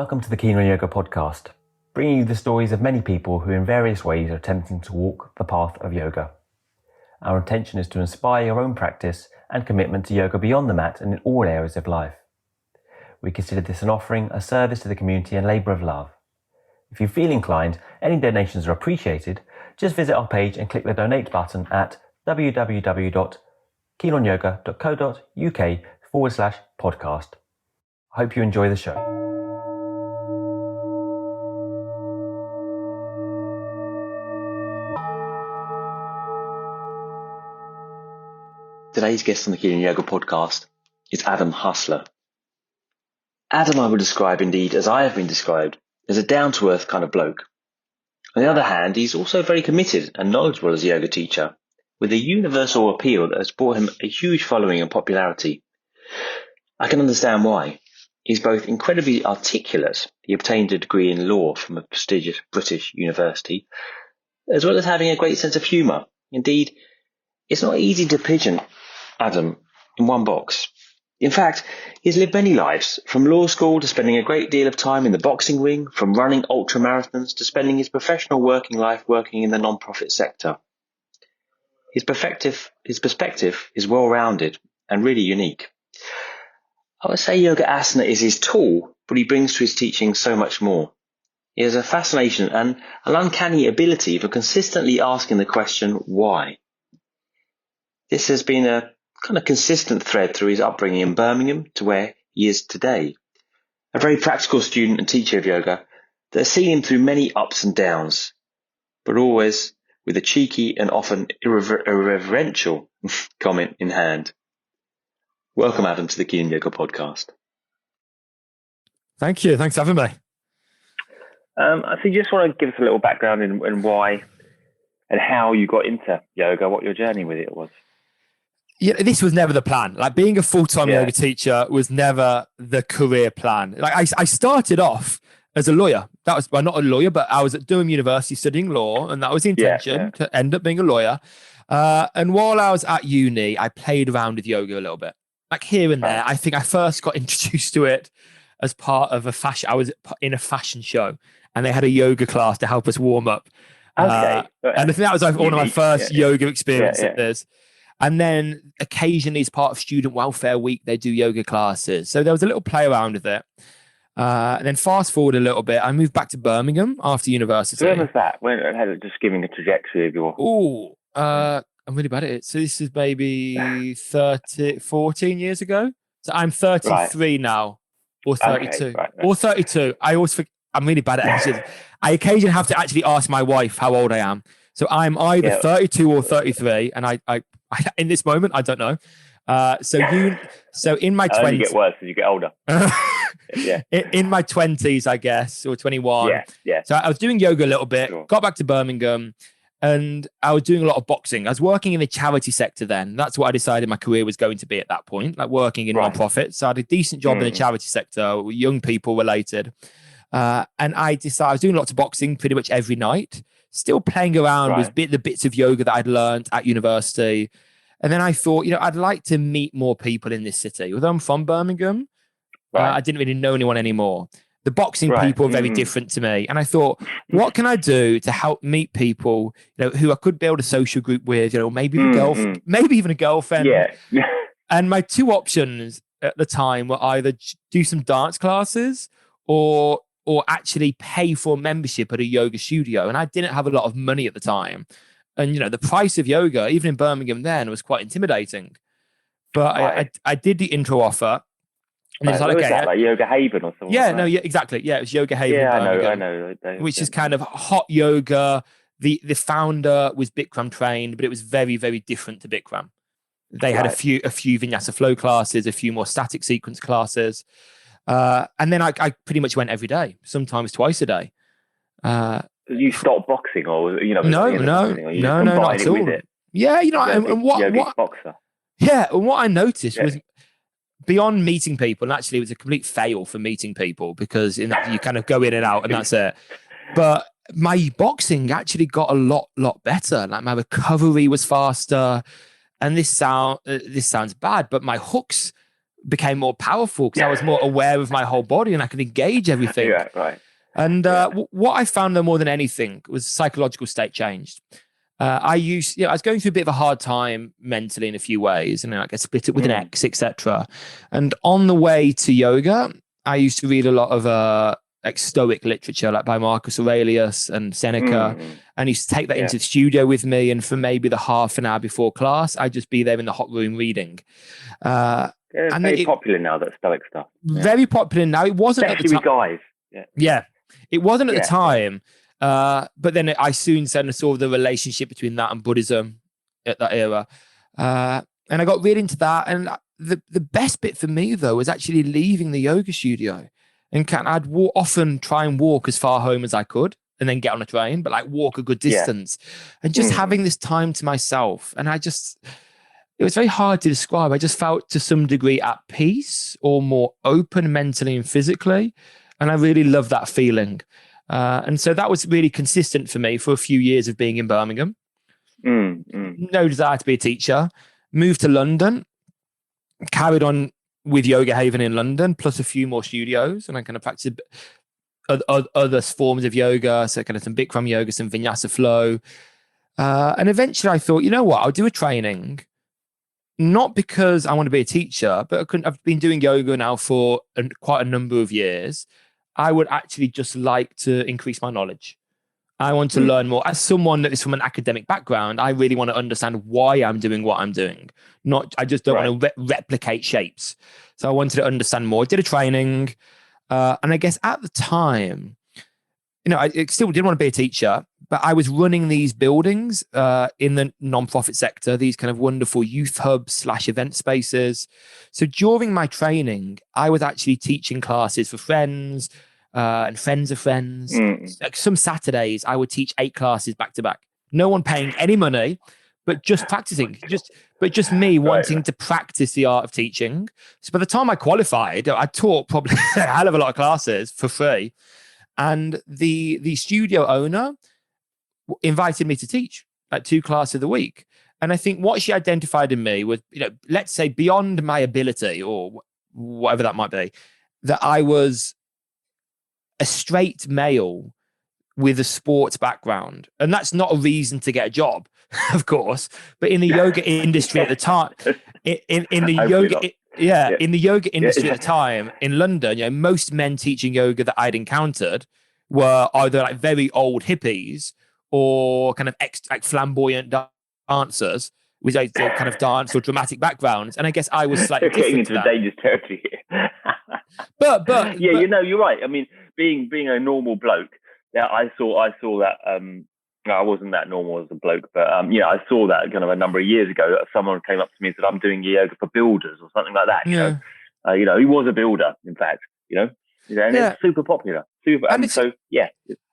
Welcome to the Keen on Yoga podcast, bringing you the stories of many people who in various ways are attempting to walk the path of yoga. Our intention is to inspire your own practice and commitment to yoga beyond the mat and in all areas of life. We consider this an offering, a service to the community and labour of love. If you feel inclined, any donations are appreciated. Just visit our page and click the donate button at www.keenonyoga.co.uk/podcast. I hope you enjoy the show. Today's guest on the Keen on Yoga podcast is Adam Husler. Adam I would describe indeed, as I have been described, as a down-to-earth kind of bloke. On the other hand, he's also very committed and knowledgeable as a yoga teacher, with a universal appeal that has brought him a huge following and popularity. I can understand why. He's both incredibly articulate, he obtained a degree in law from a prestigious British university, as well as having a great sense of humour. Indeed, it's not easy to pigeon Adam in one box. In fact, he's lived many lives, from law school to spending a great deal of time in the boxing ring, from running ultramarathons to spending his professional working life working in the non-profit sector. His perspective is well-rounded and really unique. I would say yoga asana is his tool, but he brings to his teaching so much more. He has a fascination and an uncanny ability for consistently asking the question, why? This has been a kind of consistent thread through his upbringing in Birmingham to where he is today. A very practical student and teacher of yoga that has seen him through many ups and downs, but always with a cheeky and often irreverential comment in hand. Welcome, Adam, to the Keen on Yoga podcast. Thank you. Thanks for having me. I think you just want to give us a little background in why and how you got into yoga, what your journey with it was. Yeah, this was never the plan. Like being a full-time yoga teacher was never the career plan. Like I started off as a lawyer. That was, well, not a lawyer, but I was at Durham University studying law, and that was the intention to end up being a lawyer. And while I was at uni, I played around with yoga a little bit, like here and there. I think I first got introduced to it as part of a fashion. I was in a fashion show, and they had a yoga class to help us warm up. And I think that was like one of my first yoga experiences. And then occasionally as part of Student Welfare Week, they do yoga classes. So there was a little play around with it. And then fast forward a little bit, I moved back to Birmingham after university. So when was that? When just giving a trajectory of your... I'm really bad at it. So this is maybe 14 years ago. So I'm 33 now, or 32. Or 32. I always forget. I'm really bad at it. I occasionally have to actually ask my wife how old I am. So I'm either 32 or 33, and I in this moment I don't know. So in my 20s, you get worse as you get older. In my 20s, I guess, or 21. Yeah. So I was doing yoga a little bit. Sure. Got back to Birmingham, and I was doing a lot of boxing. I was working in the charity sector then. That's what I decided my career was going to be at that point, like working in non-profit. So I had a decent job in the charity sector, with young people related. And I decided I was doing lots of boxing pretty much every night, still playing around with the bits of yoga that I'd learned at university. And then I thought, I'd like to meet more people in this city. Although I'm from Birmingham, I didn't really know anyone anymore. The boxing people are very different to me. And I thought, what can I do to help meet people, who I could build a social group with, maybe even a girlfriend. Yeah. And my two options at the time were either do some dance classes or actually pay for a membership at a yoga studio. And I didn't have a lot of money at the time. And, the price of yoga, even in Birmingham then, was quite intimidating. But I did the intro offer. And it's like, that, like Yoga Haven or something? Exactly. Yeah, it was Yoga Haven in Birmingham. I know. Which is kind of hot yoga. The founder was Bikram trained, but it was very, very different to Bikram. They had a few Vinyasa flow classes, a few more static sequence classes. And then I pretty much went every day, sometimes twice a day. You stopped boxing, or no, not at all. Yeah, and what boxer. Yeah, and what I noticed was beyond meeting people, and actually it was a complete fail for meeting people because you kind of go in and out and that's it. But my boxing actually got a lot better. Like my recovery was faster, and this sounds bad, but my hooks became more powerful because I was more aware of my whole body and I could engage everything. Yeah, right. And what I found though more than anything was psychological state changed. I was going through a bit of a hard time mentally in a few ways, and I get split up with an ex, etc. And on the way to yoga, I used to read a lot of like Stoic literature, like by Marcus Aurelius and Seneca, and used to take that into the studio with me. And for maybe the half an hour before class, I'd just be there in the hot room reading. It's very popular now, that Stoic stuff. Very popular now. It wasn't especially at the time. with guys. Yeah. It wasn't at the time. But then I soon saw the relationship between that and Buddhism at that era. And I got really into that. And the best bit for me, though, was actually leaving the yoga studio. And I'd often try and walk as far home as I could and then get on a train, but like walk a good distance and just having this time to myself. And it was very hard to describe. I just felt to some degree at peace or more open mentally and physically. And I really loved that feeling. And so that was really consistent for me for a few years of being in Birmingham. No desire to be a teacher. Moved to London, carried on with Yoga Haven in London, plus a few more studios. And I kind of practiced other forms of yoga. So kind of some Bikram yoga, some Vinyasa flow. And eventually I thought, you know what, I'll do a training. Not because I want to be a teacher, but I've been doing yoga now for quite a number of years. I would actually just like to increase my knowledge. I want to learn more. As someone that is from an academic background, I really want to understand why I'm doing what I'm doing. I just don't want to replicate shapes. So I wanted to understand more. Did a training. And I guess at the time, I still didn't want to be a teacher, but I was running these buildings in the nonprofit sector, these kind of wonderful youth hubs / event spaces. So during my training, I was actually teaching classes for friends and friends of friends. Like some Saturdays, I would teach 8 classes back to back. No one paying any money, but just practicing, just me wanting to practice the art of teaching. So by the time I qualified, I taught probably a hell of a lot of classes for free. And the studio owner invited me to teach like 2 classes a week. And I think what she identified in me was, let's say beyond my ability or whatever that might be, that I was a straight male with a sports background. And that's not a reason to get a job, of course, but in the yoga industry at the time, in the yoga industry at the time in London, most men teaching yoga that I'd encountered were either like very old hippies or kind of like flamboyant dancers with like kind of dance or dramatic backgrounds. And I guess I was slightly getting into the dangerous territory here. but you're right. I mean, being a normal bloke, I saw that. I wasn't that normal as a bloke, but I saw that kind of a number of years ago. Someone came up to me and said, "I'm doing yoga for builders" or something like that. You know, he was a builder, in fact. And it's super popular.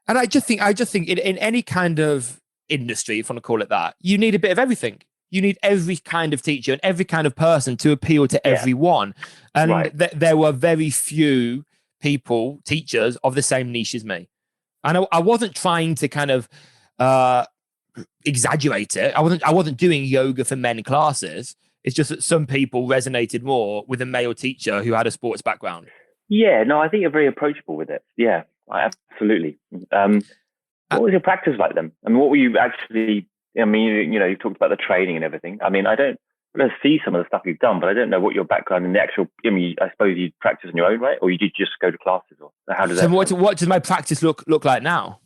And I just think in any kind of industry, if you want to call it that, you need a bit of everything. You need every kind of teacher and every kind of person to appeal to everyone. And there were very few teachers of the same niche as me. And I wasn't trying to kind of exaggerate it. I wasn't doing yoga for men classes. It's just that some people resonated more with a male teacher who had a sports background. Yeah, no, I think you're very approachable with it. Yeah, absolutely. What was your practice like then? I mean, what were you actually? I mean, you talked about the training and everything. I mean, I don't see some of the stuff you've done, but I don't know what your background in the actual. I mean, I suppose you practice on your own, right? Or you did just go to classes, or how does that? So what does my practice look like now?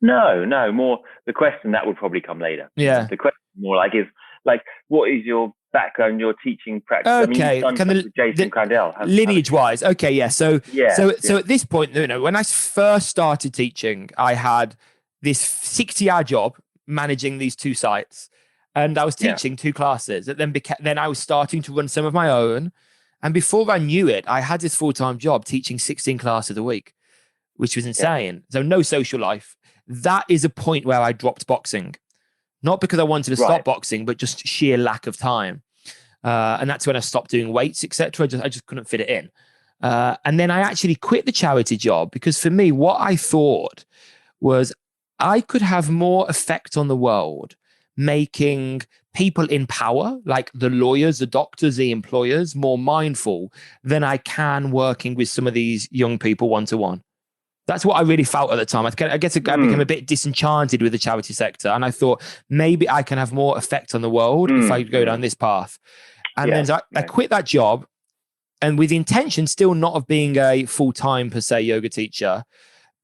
No, more the question that would probably come later. Yeah, the question more like is like, what is your background, your teaching practice? Okay, I mean, Jason Crandell, lineage-wise. Okay, yeah. So at this point, when I first started teaching, I had this 60-hour job managing these 2 sites, and I was teaching 2 classes. Then I was starting to run some of my own, and before I knew it, I had this full-time job teaching 16 classes a week, which was insane. So no social life. That is a point where I dropped boxing. Not because I wanted to stop boxing, but just sheer lack of time. And that's when I stopped doing weights, etc. I just couldn't fit it in. And then I actually quit the charity job because for me, what I thought was I could have more effect on the world making people in power, like the lawyers, the doctors, the employers, more mindful than I can working with some of these young people one-to-one. That's what I really felt at the time. I guess I became a bit disenchanted with the charity sector. And I thought maybe I can have more effect on the world if I go down this path. And then I quit that job, and with the intention still not of being a full-time per se yoga teacher,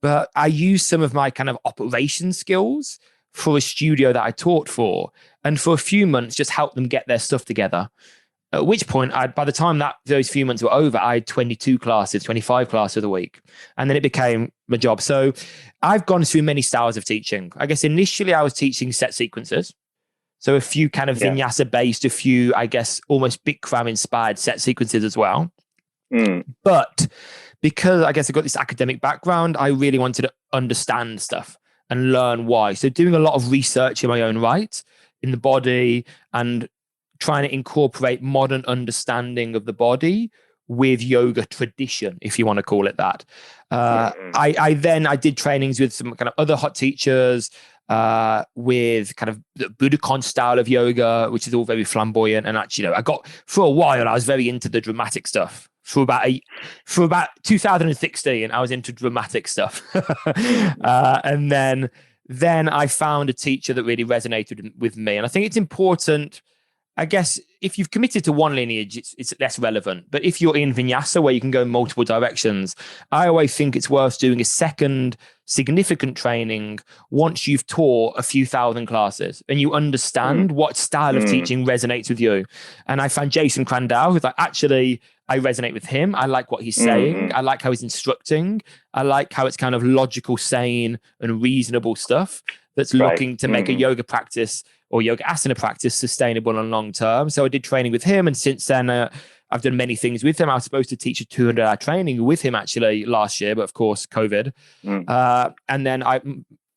but I used some of my kind of operation skills for a studio that I taught for. And for a few months, just helped them get their stuff together. At which point, by the time that those few months were over, I had 22 classes, 25 classes a week. And then it became my job. So I've gone through many styles of teaching. I guess initially I was teaching set sequences. So a few kind of vinyasa based, a few, I guess, almost Bikram inspired set sequences as well. But because I guess I got this academic background, I really wanted to understand stuff and learn why. So doing a lot of research in my own right, in the body, and trying to incorporate modern understanding of the body with yoga tradition, if you want to call it that. I did trainings with some kind of other hot teachers, with kind of the Budokan style of yoga, which is all very flamboyant. And actually, I got, for a while, I was very into the dramatic stuff. For about 2016, I was into dramatic stuff. And then I found a teacher that really resonated with me. And I think it's important, I guess, if you've committed to one lineage, it's less relevant. But if you're in vinyasa where you can go in multiple directions, I always think it's worth doing a second significant training once you've taught a few thousand classes and you understand what style of teaching resonates with you. And I found Jason Crandell, who's like, actually, I resonate with him. I like what he's saying. I like how he's instructing. I like how it's kind of logical, sane, and reasonable stuff that's looking to make a yoga practice or yoga asana practice sustainable and long term. So I did training with him. And since then, I've done many things with him. I was supposed to teach a 200-hour training with him actually last year, but of course, COVID. And then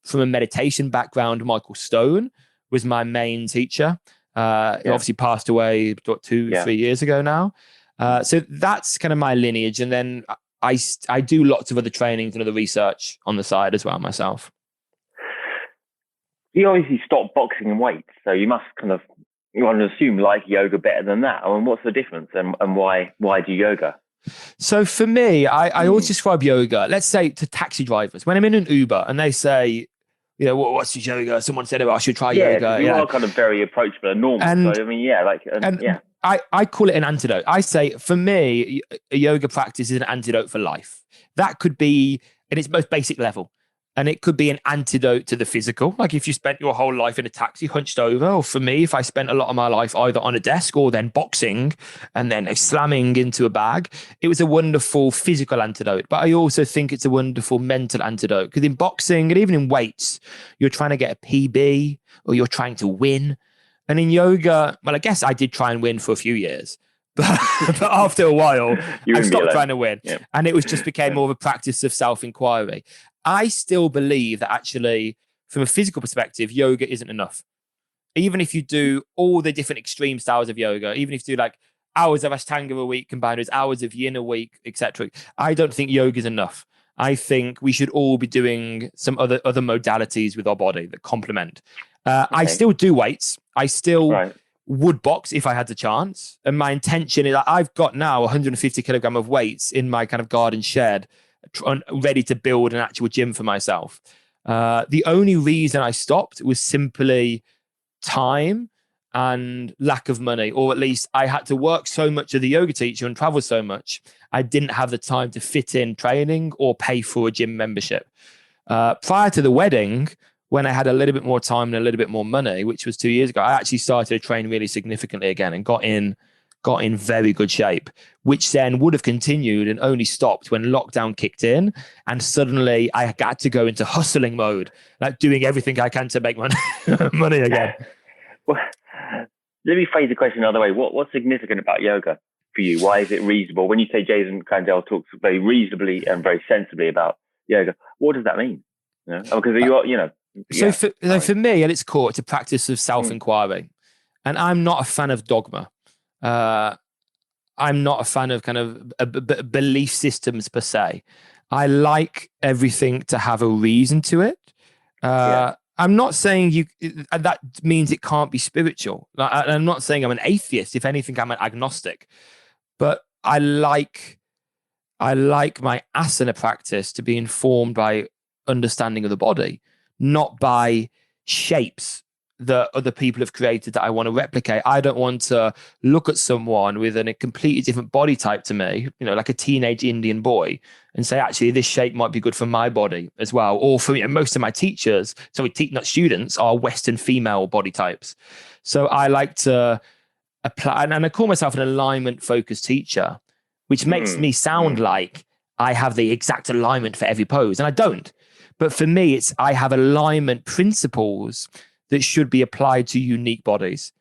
from a meditation background, Michael Stone was my main teacher. He obviously passed away 3 years ago now. So that's kind of my lineage. And then I do lots of other trainings and other research on the side as well myself. You obviously stopped boxing and weights, so you must you want to assume like yoga better than that. I mean, what's the difference and why do yoga? So for me, I always describe yoga, let's say to taxi drivers, when I'm in an Uber and they say, what's your yoga? Someone said, I should try yoga. You are kind of very approachable and normal. And, so, I mean, I call it an antidote. I say, for me, a yoga practice is an antidote for life. That could be at its most basic level. And it could be an antidote to the physical. Like if you spent your whole life in a taxi hunched over, or for me, if I spent a lot of my life either on a desk or then boxing and then slamming into a bag, it was a wonderful physical antidote. But I also think it's a wonderful mental antidote, because in boxing and even in weights, you're trying to get a PB or you're trying to win. And in yoga, well, I guess I did try and win for a few years. But after a while, I stopped trying to win. Yeah. And it was just became more of a practice of self-inquiry. I still believe that actually, from a physical perspective, yoga isn't enough. Even if you do all the different extreme styles of yoga, even if you do like hours of Ashtanga a week combined with hours of yin a week, etc., I don't think yoga is enough. I think we should all be doing some other modalities with our body that complement. I still do weights. I still would box if I had the chance. And my intention is I've got now 150 kilogram of weights in my kind of garden shed, ready to build an actual gym for myself. The only reason I stopped was simply time and lack of money, or at least I had to work so much as a yoga teacher and travel so much. I didn't have the time to fit in training or pay for a gym membership. Prior to the wedding, when I had a little bit more time and a little bit more money, which was 2 years ago, I actually started to train really significantly again and got in very good shape, which then would have continued and only stopped when lockdown kicked in. And suddenly I got to go into hustling mode, like doing everything I can to make money again. Well, let me phrase the question another way. What's significant about yoga for you? Why is it reasonable? When you say Jason Crandell talks very reasonably and very sensibly about yoga, what does that mean? Because you are, for me, at its core, it's a practice of self-inquiry. And I'm not a fan of dogma. I'm not a fan of kind of belief systems per se. I like everything to have a reason to it. I'm not saying that means it can't be spiritual. I'm not saying I'm an atheist. If anything, I'm an agnostic. But I like my asana practice to be informed by understanding of the body, not by shapes that other people have created that I want to replicate. I don't want to look at someone with a completely different body type to me, like a teenage Indian boy, and say, actually, this shape might be good for my body as well. Or for most of my teachers, not students, are Western female body types. So I like to apply, and I call myself an alignment-focused teacher, which makes me sound like I have the exact alignment for every pose, and I don't. But for me, I have alignment principles that should be applied to unique bodies.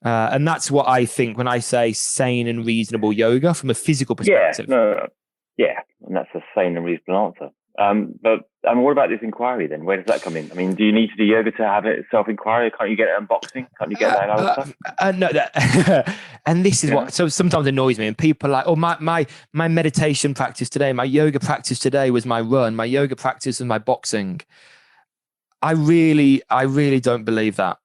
And that's what I think when I say sane and reasonable yoga from a physical perspective. Yeah, and that's a sane and reasonable answer. But what about this inquiry then? Where does that come in? I mean, do you need to do yoga to have it self-inquiry? Can't you get it unboxing? Can't you get that other stuff? No, and this is what so sometimes annoys me. And people are like, oh, my meditation practice today, my yoga practice today was my run, my yoga practice was my boxing. I really don't believe that.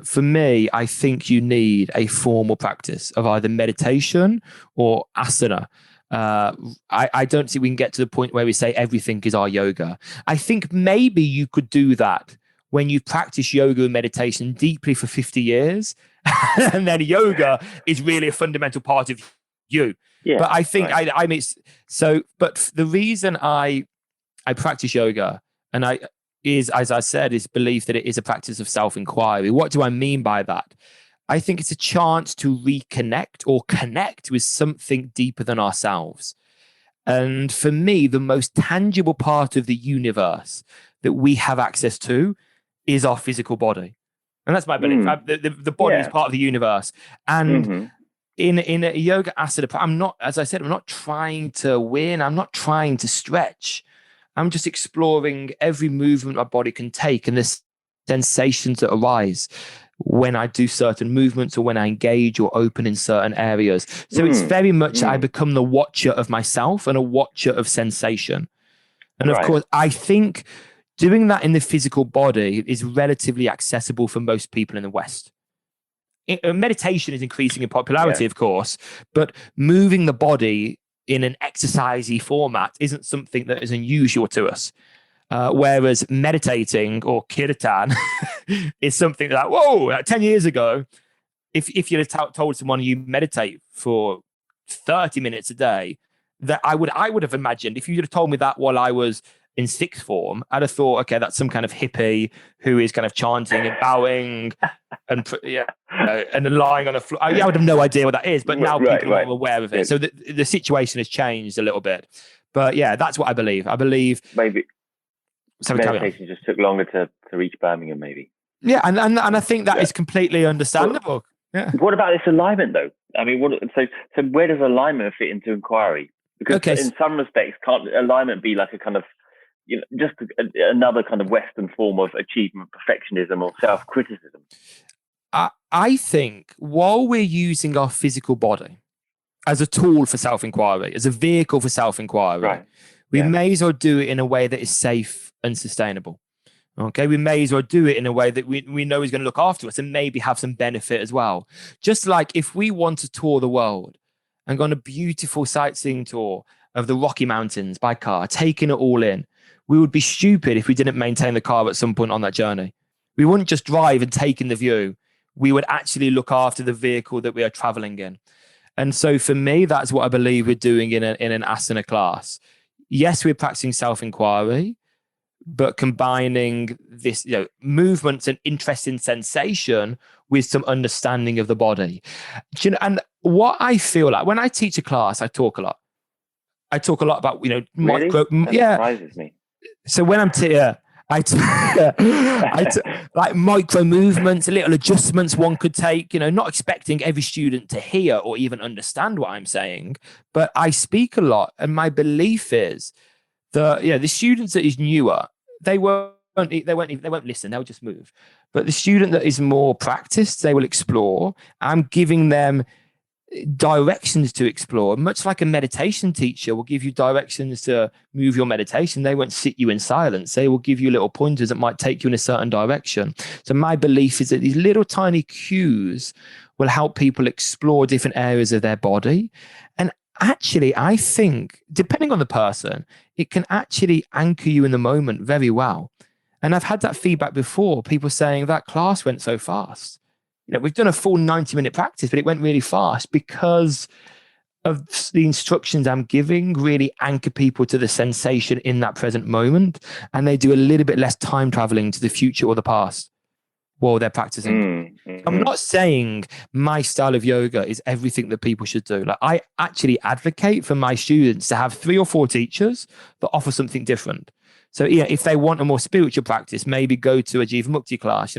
For me, I think you need a formal practice of either meditation or asana. I don't think we can get to the point where we say everything is our yoga. I think maybe you could do that when you practice yoga and meditation deeply for 50 years, and then yoga is really a fundamental part of you. Yeah, but I think but the reason I practice yoga is, as I said, is belief that it is a practice of self-inquiry. What do I mean by that? I think it's a chance to reconnect or connect with something deeper than ourselves. And for me, the most tangible part of the universe that we have access to is our physical body. And that's my belief. The body is part of the universe. And in a yoga asana, I'm not trying to win. I'm not trying to stretch. I'm just exploring every movement my body can take and the sensations that arise when I do certain movements or when I engage or open in certain areas. So it's very much I become the watcher of myself and a watcher of sensation. And of course, I think doing that in the physical body is relatively accessible for most people in the West. Meditation is increasing in popularity, of course, but moving the body in an exercisey format isn't something that is unusual to us. Whereas meditating or kirtan is something that, like 10 years ago, if you'd have told someone you meditate for 30 minutes a day, that I would have imagined, if you'd have told me that while I was in sixth form, I'd have thought, okay, that's some kind of hippie who is kind of chanting and bowing and then lying on the floor. I would have no idea what that is, but now people are aware of it. So the situation has changed a little bit. But yeah, that's what I believe. I believe maybe meditation just took longer to reach Birmingham, maybe. Yeah, and I think that is completely understandable. What about this alignment, though? I mean, so where does alignment fit into inquiry? Because in some respects, can't alignment be like a kind of, just another kind of Western form of achievement, perfectionism, or self-criticism? I think while we're using our physical body as a tool for self-inquiry, as a vehicle for self-inquiry, we may as well do it in a way that is safe and sustainable. Okay, we may as well do it in a way that we know is going to look after us and maybe have some benefit as well. Just like if we want to tour the world and go on a beautiful sightseeing tour of the Rocky Mountains by car, taking it all in, we would be stupid if we didn't maintain the car at some point on that journey. We wouldn't just drive and take in the view. We would actually look after the vehicle that we are traveling in. And so for me, that's what I believe we're doing in an asana class. Yes, we're practicing self-inquiry, but combining this, movements and interest in sensation with some understanding of the body. And what I feel like when I teach a class, I talk a lot. I talk a lot about, micro. That surprises me. So when I'm like micro movements, little adjustments one could take, not expecting every student to hear or even understand what I'm saying, but I speak a lot. And my belief is that, the students that is newer, they won't listen. They'll just move. But the student that is more practiced, they will explore. I'm giving them directions to explore, much like a meditation teacher will give you directions to move your meditation. They won't sit you in silence. They will give you little pointers that might take you in a certain direction. So my belief is that these little tiny cues will help people explore different areas of their body. And actually, I think, depending on the person, it can actually anchor you in the moment very well. And I've had that feedback before, people saying that class went so fast. We've done a full 90-minute practice, but it went really fast because of the instructions I'm giving really anchor people to the sensation in that present moment. And they do a little bit less time traveling to the future or the past while they're practicing. I'm not saying my style of yoga is everything that people should do. Like, I actually advocate for my students to have 3 or 4 teachers that offer something different. So, if they want a more spiritual practice, maybe go to a Jiva Mukti class.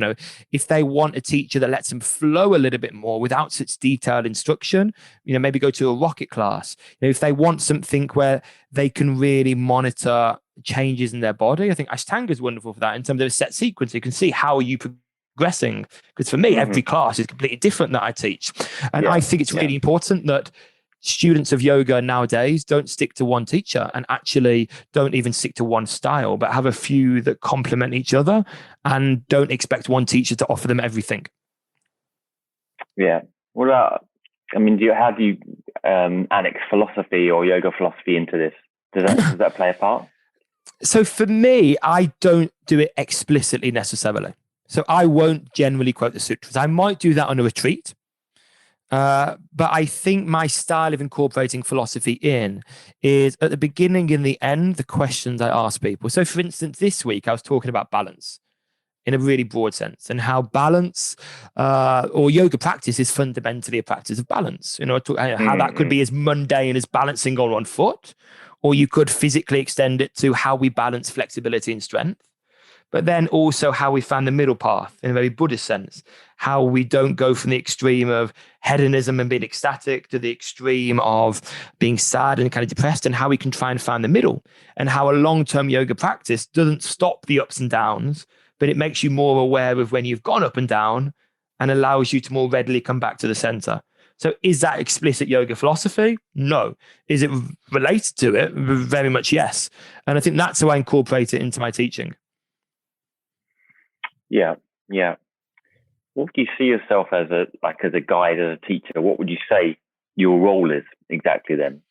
If they want a teacher that lets them flow a little bit more without such detailed instruction, maybe go to a rocket class. If they want something where they can really monitor changes in their body, I think Ashtanga is wonderful for that in terms of a set sequence. You can see how you progressing, because for me, every class is completely different that I teach. And I think it's really important that students of yoga nowadays don't stick to one teacher and actually don't even stick to one style, but have a few that complement each other and don't expect one teacher to offer them everything. Yeah. How do you annex philosophy or yoga philosophy into this? Does that play a part? So for me, I don't do it explicitly necessarily. So I won't generally quote the sutras. I might do that on a retreat. But I think my style of incorporating philosophy in is at the beginning and the end, the questions I ask people. So for instance, this week I was talking about balance in a really broad sense, and how balance or yoga practice is fundamentally a practice of balance. How that could be as mundane as balancing on one foot, or you could physically extend it to how we balance flexibility and strength. But then also how we found the middle path in a very Buddhist sense, how we don't go from the extreme of hedonism and being ecstatic to the extreme of being sad and kind of depressed, and how we can try and find the middle, and how a long-term yoga practice doesn't stop the ups and downs, but it makes you more aware of when you've gone up and down and allows you to more readily come back to the center. So is that explicit yoga philosophy? No. Is it related to it? Very much yes. And I think that's how I incorporate it into my teaching. Yeah. What would you see yourself as a guide, as a teacher? What would you say your role is exactly then?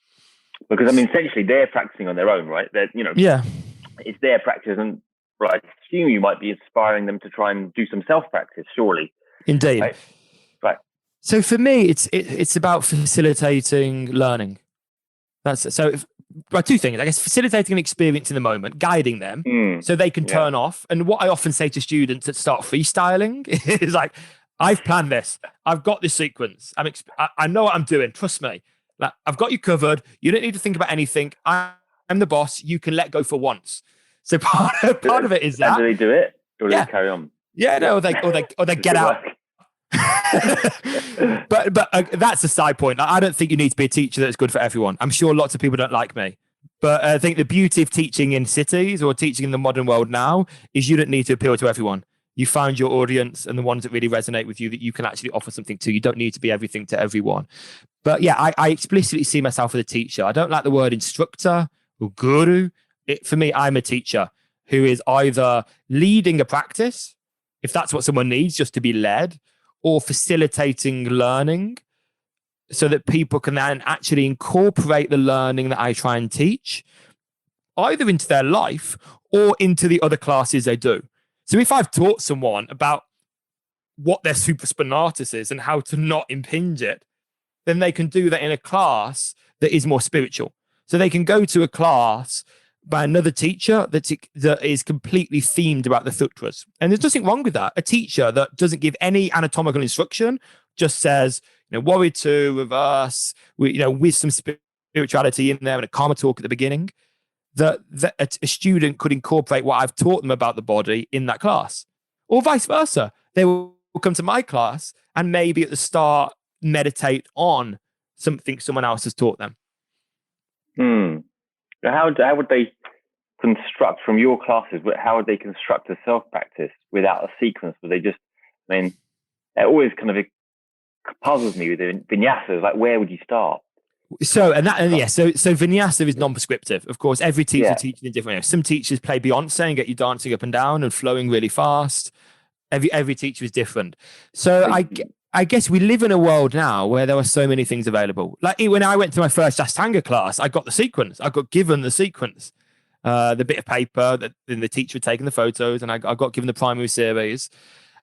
Because essentially they're practicing on their own, right? It's their practice, and I assume you might be inspiring them to try and do some self-practice, surely. Indeed. Right. So for me, it's about facilitating learning. Two things, I guess: facilitating an experience in the moment, guiding them so they can turn off. And what I often say to students that start freestyling is like, I've planned this. I've got this sequence. I know what I'm doing. Trust me. Like, I've got you covered. You don't need to think about anything. I'm the boss. You can let go for once. So part of it is that. And do they do it, or do they carry on? Yeah, no, or they get out. but that's a side point. I don't think you need to be a teacher that's good for everyone. I'm sure lots of people don't like me, but I think the beauty of teaching in cities or teaching in the modern world now is you don't need to appeal to everyone. You find your audience and the ones that really resonate with you that you can actually offer something to. You don't need to be everything to everyone. But yeah, I explicitly see myself as a teacher. I don't like the word instructor or guru. For me, I'm a teacher who is either leading a practice, if that's what someone needs, just to be led, or facilitating learning so that people can then actually incorporate the learning that I try and teach either into their life or into the other classes they do. So if I've taught someone about what their supraspinatus is and how to not impinge it, then they can do that in a class that is more spiritual. So they can go to a class by another teacher that is completely themed about the sutras. And there's nothing wrong with that. A teacher that doesn't give any anatomical instruction, just says, warrior 2, reverse, with some spirituality in there and a karma talk at the beginning, that a student could incorporate what I've taught them about the body in that class. Or vice versa. They will come to my class and maybe at the start meditate on something someone else has taught them. How would they construct from your classes? How would they construct a self-practice without a sequence? Would they just, they're always kind of puzzles me with the vinyasa. Like, where would you start? So vinyasa is non-prescriptive. Of course, every teacher teaches in different ways. Some teachers play Beyonce and get you dancing up and down and flowing really fast. Every teacher is different. So I guess we live in a world now where there are so many things available. Like when I went to my first Ashtanga class, I got the sequence. I got given the sequence, the bit of paper that then the teacher had taken the photos, and I got given the primary series.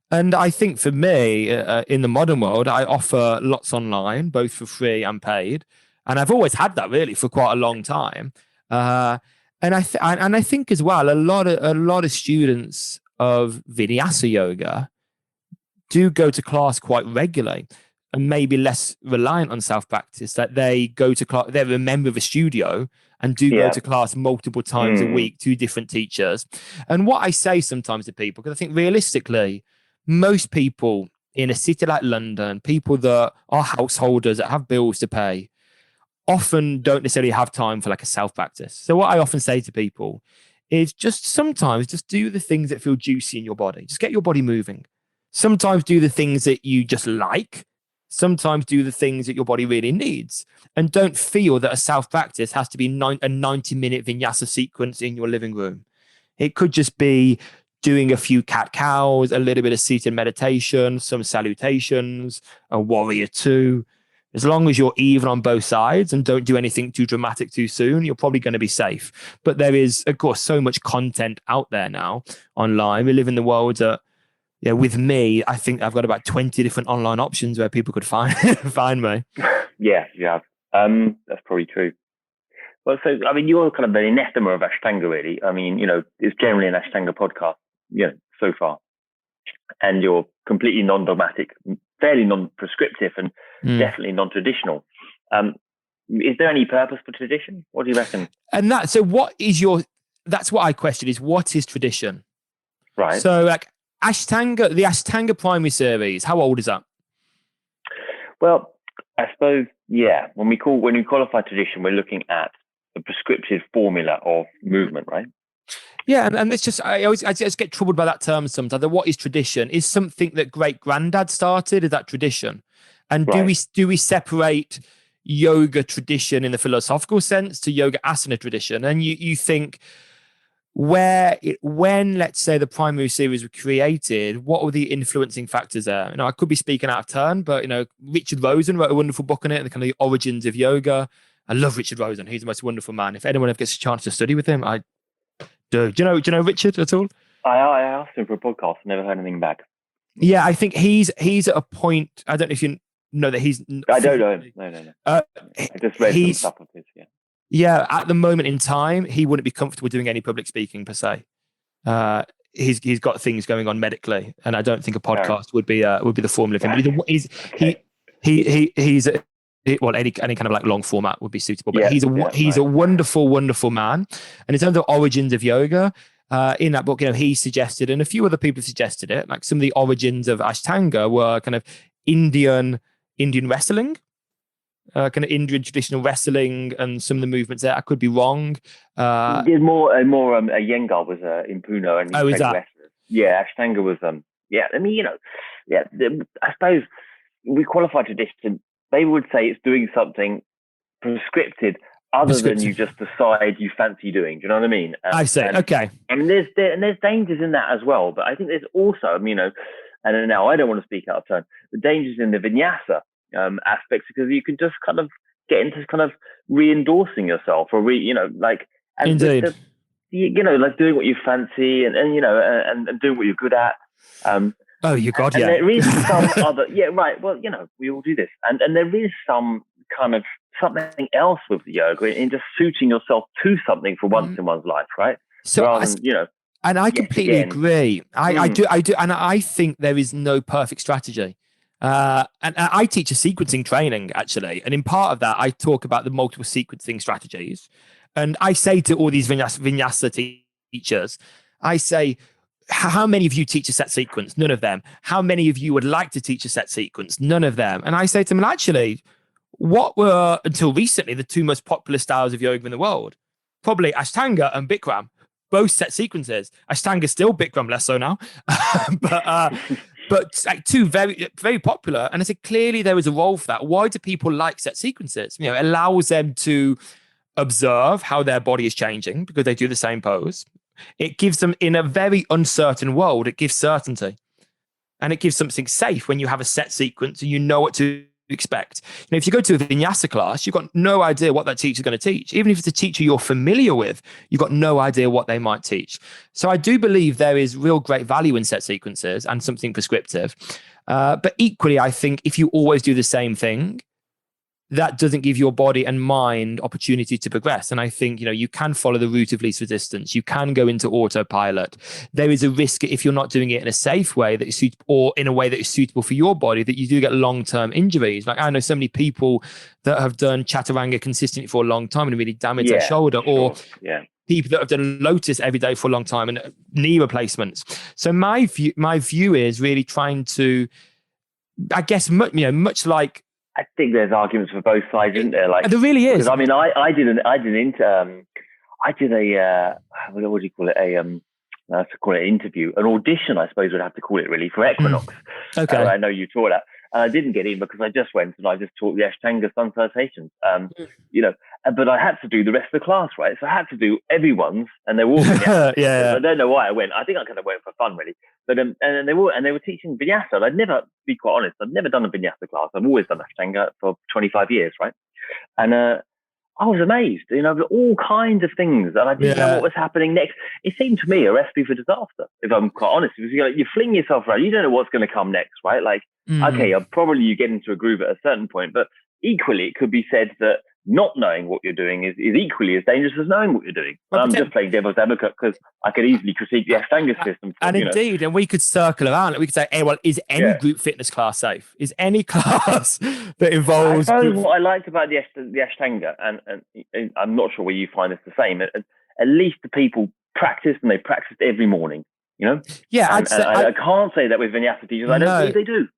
And I think for me, in the modern world, I offer lots online, both for free and paid. And I've always had that really for quite a long time. And I think as well, a lot of students of Vinyasa Yoga do go to class quite regularly and maybe less reliant on self-practice, that they go to class, they're a member of a studio and do go to class multiple times a week to different teachers. And what I say sometimes to people, because I think realistically, most people in a city like London, people that are householders that have bills to pay, often don't necessarily have time for like a self-practice. So what I often say to people is sometimes just do the things that feel juicy in your body. Just get your body moving. Sometimes do the things that you just like. Sometimes do the things that your body really needs. And don't feel that a self-practice has to be a 90-minute vinyasa sequence in your living room. It could just be doing a few cat-cows, a little bit of seated meditation, some salutations, a warrior 2. As long as you're even on both sides and don't do anything too dramatic too soon, you're probably going to be safe. But there is, of course, so much content out there now online. We live in the world that, with me, I think I've got about 20 different online options where people could find me. Yeah, you have. That's probably true. Well, so, I mean, you're kind of the anathema of Ashtanga, really. I mean, it's generally an Ashtanga podcast, so far. And you're completely non-dogmatic, fairly non-prescriptive, and definitely non-traditional. Is there any purpose for tradition? What do you reckon? And that's what I question is, what is tradition? Right. So like the Ashtanga primary series, how old is that? Well, I suppose, when we qualify tradition, we're looking at the prescriptive formula of movement, right? Yeah, and it's just I just get troubled by that term sometimes. What is tradition? Is something that great granddad started? Is that tradition? And do we separate yoga tradition in the philosophical sense to yoga asana tradition? And you think when let's say the primary series were created, what were the influencing factors there? I could be speaking out of turn, but Richard Rosen wrote a wonderful book on it, the kind of the origins of yoga. I love Richard Rosen. He's the most wonderful man. If anyone ever gets a chance to study with him, I do. Do you know Richard at all? I asked him for a podcast. Never heard anything back. Yeah, I think he's at a point. I don't know if you know that he's. I don't know. No. I just read some stuff of his. Yeah. Yeah, at the moment in time, he wouldn't be comfortable doing any public speaking per se. He's got things going on medically, and I don't think a podcast would be the formula for him. But any kind of like long format would be suitable. But he's a wonderful man. And in terms of origins of yoga, in that book, he suggested, and a few other people suggested it, like some of the origins of Ashtanga were kind of Indian wrestling, kind of Indian traditional wrestling, and some of the movements there. I could be wrong. There's more Iyengar was in Pune, and is that? Wrestlers. Yeah, Ashtanga was I mean, I suppose we qualify tradition. They would say it's doing something prescripted other than you just decide you fancy doing. Do you know what I mean? I say, okay. And there's dangers in that as well. But I think there's also, and now I don't want to speak out of turn, the dangers in the vinyasa aspects, because you can just kind of get into kind of re-endorsing yourself or Indeed. Like doing what you fancy and doing what you're good at. Oh, you got and there is some other, right. Well, we all do this, and there is some kind of something else with the yoga in just suiting yourself to something for once in one's life, right? So, and I completely agree. I do, and I think there is no perfect strategy. And I teach a sequencing training actually, and in part of that, I talk about the multiple sequencing strategies, and I say to all these vinyasa teachers, I say, how many of you teach a set sequence? None of them. How many of you would like to teach a set sequence? None of them. And I say to them, actually, what were, until recently, the two most popular styles of yoga in the world? Probably Ashtanga and Bikram, both set sequences. Ashtanga still, Bikram less so now. but like two very, very popular. And I said, clearly there is a role for that. Why do people like set sequences? You know, it allows them to observe how their body is changing because they do the same pose. It gives them, in a very uncertain world, it gives certainty. And it gives something safe when you have a set sequence and you know what to expect. You know, if you go to a vinyasa class, you've got no idea what that teacher's going to teach. Even if it's a teacher you're familiar with, you've got no idea what they might teach. So I do believe there is real great value in set sequences and something prescriptive. But equally, I think if you always do the same thing, that doesn't give your body and mind opportunity to progress. And I think, you know, you can follow the route of least resistance. You can go into autopilot. There is a risk if you're not doing it in a safe way that is suitable, or in a way that is suitable for your body, that you do get long-term injuries. Like I know so many people that have done chaturanga consistently for a long time and really damaged their shoulder, or people that have done lotus every day for a long time and knee replacements. So my view is really trying to, I guess, much like, I think there's arguments for both sides, isn't there? Like there really is. I mean, I did a what do you call it? I have to call it an interview, an audition, I suppose we'd have to call it really, for Equinox. Okay. I know you taught that. And I didn't get in because I just went and I just taught the Ashtanga sun salutations. You know, but I had to do the rest of the class, right? So I had to do everyone's, and they were all vinyasa. Yeah. I don't know why I went. I think I kind of went for fun, really. But and they were teaching vinyasa. And I'd never, to be quite honest, I'd never done a vinyasa class. I've always done Ashtanga for 25 years, right? And I was amazed, you know, all kinds of things, and I didn't know what was happening next. It seemed to me a recipe for disaster, if I'm quite honest. Because you fling yourself around, you don't know what's going to come next, right? Like, okay, probably you get into a groove at a certain point, but equally, it could be said that not knowing what you're doing is equally as dangerous as knowing what you're doing. And I'm just playing devil's advocate because I could easily critique the Ashtanga system. And we could circle around. We could say, hey, well, is any group fitness class safe? Is any class that involves... I suppose what I liked about the Ashtanga, and I'm not sure whether you find this the same, at least the people practiced, and they practiced every morning. You know, I can't say that with vinyasa teachers. I don't believe they do.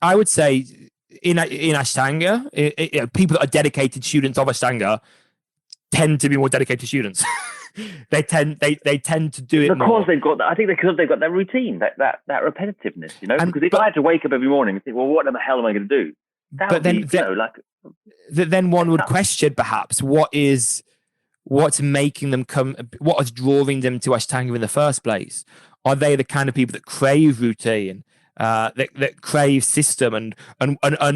I would say in Ashtanga, people that are dedicated students of Ashtanga tend to be more dedicated students. they tend to do it because they've got that. I think because they've got that routine, that repetitiveness. You know, because if I had to wake up every morning and think, well, what the hell am I going to do? Then one would question perhaps what's making them come, what is drawing them to Ashtanga in the first place. Are they the kind of people that crave routine, that crave system and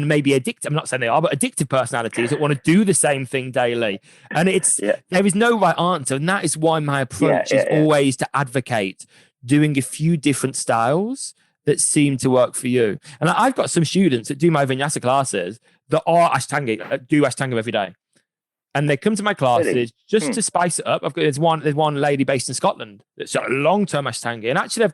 maybe addictive? I'm not saying they are, but addictive personalities that want to do the same thing daily. And there is no right answer. And that is why my approach is always to advocate doing a few different styles that seem to work for you. And I've got some students that do my vinyasa classes that are Ashtanga, do Ashtanga every day. And they come to my classes just to spice it up. There's one lady based in Scotland that's a long-term Ashtanga. And actually,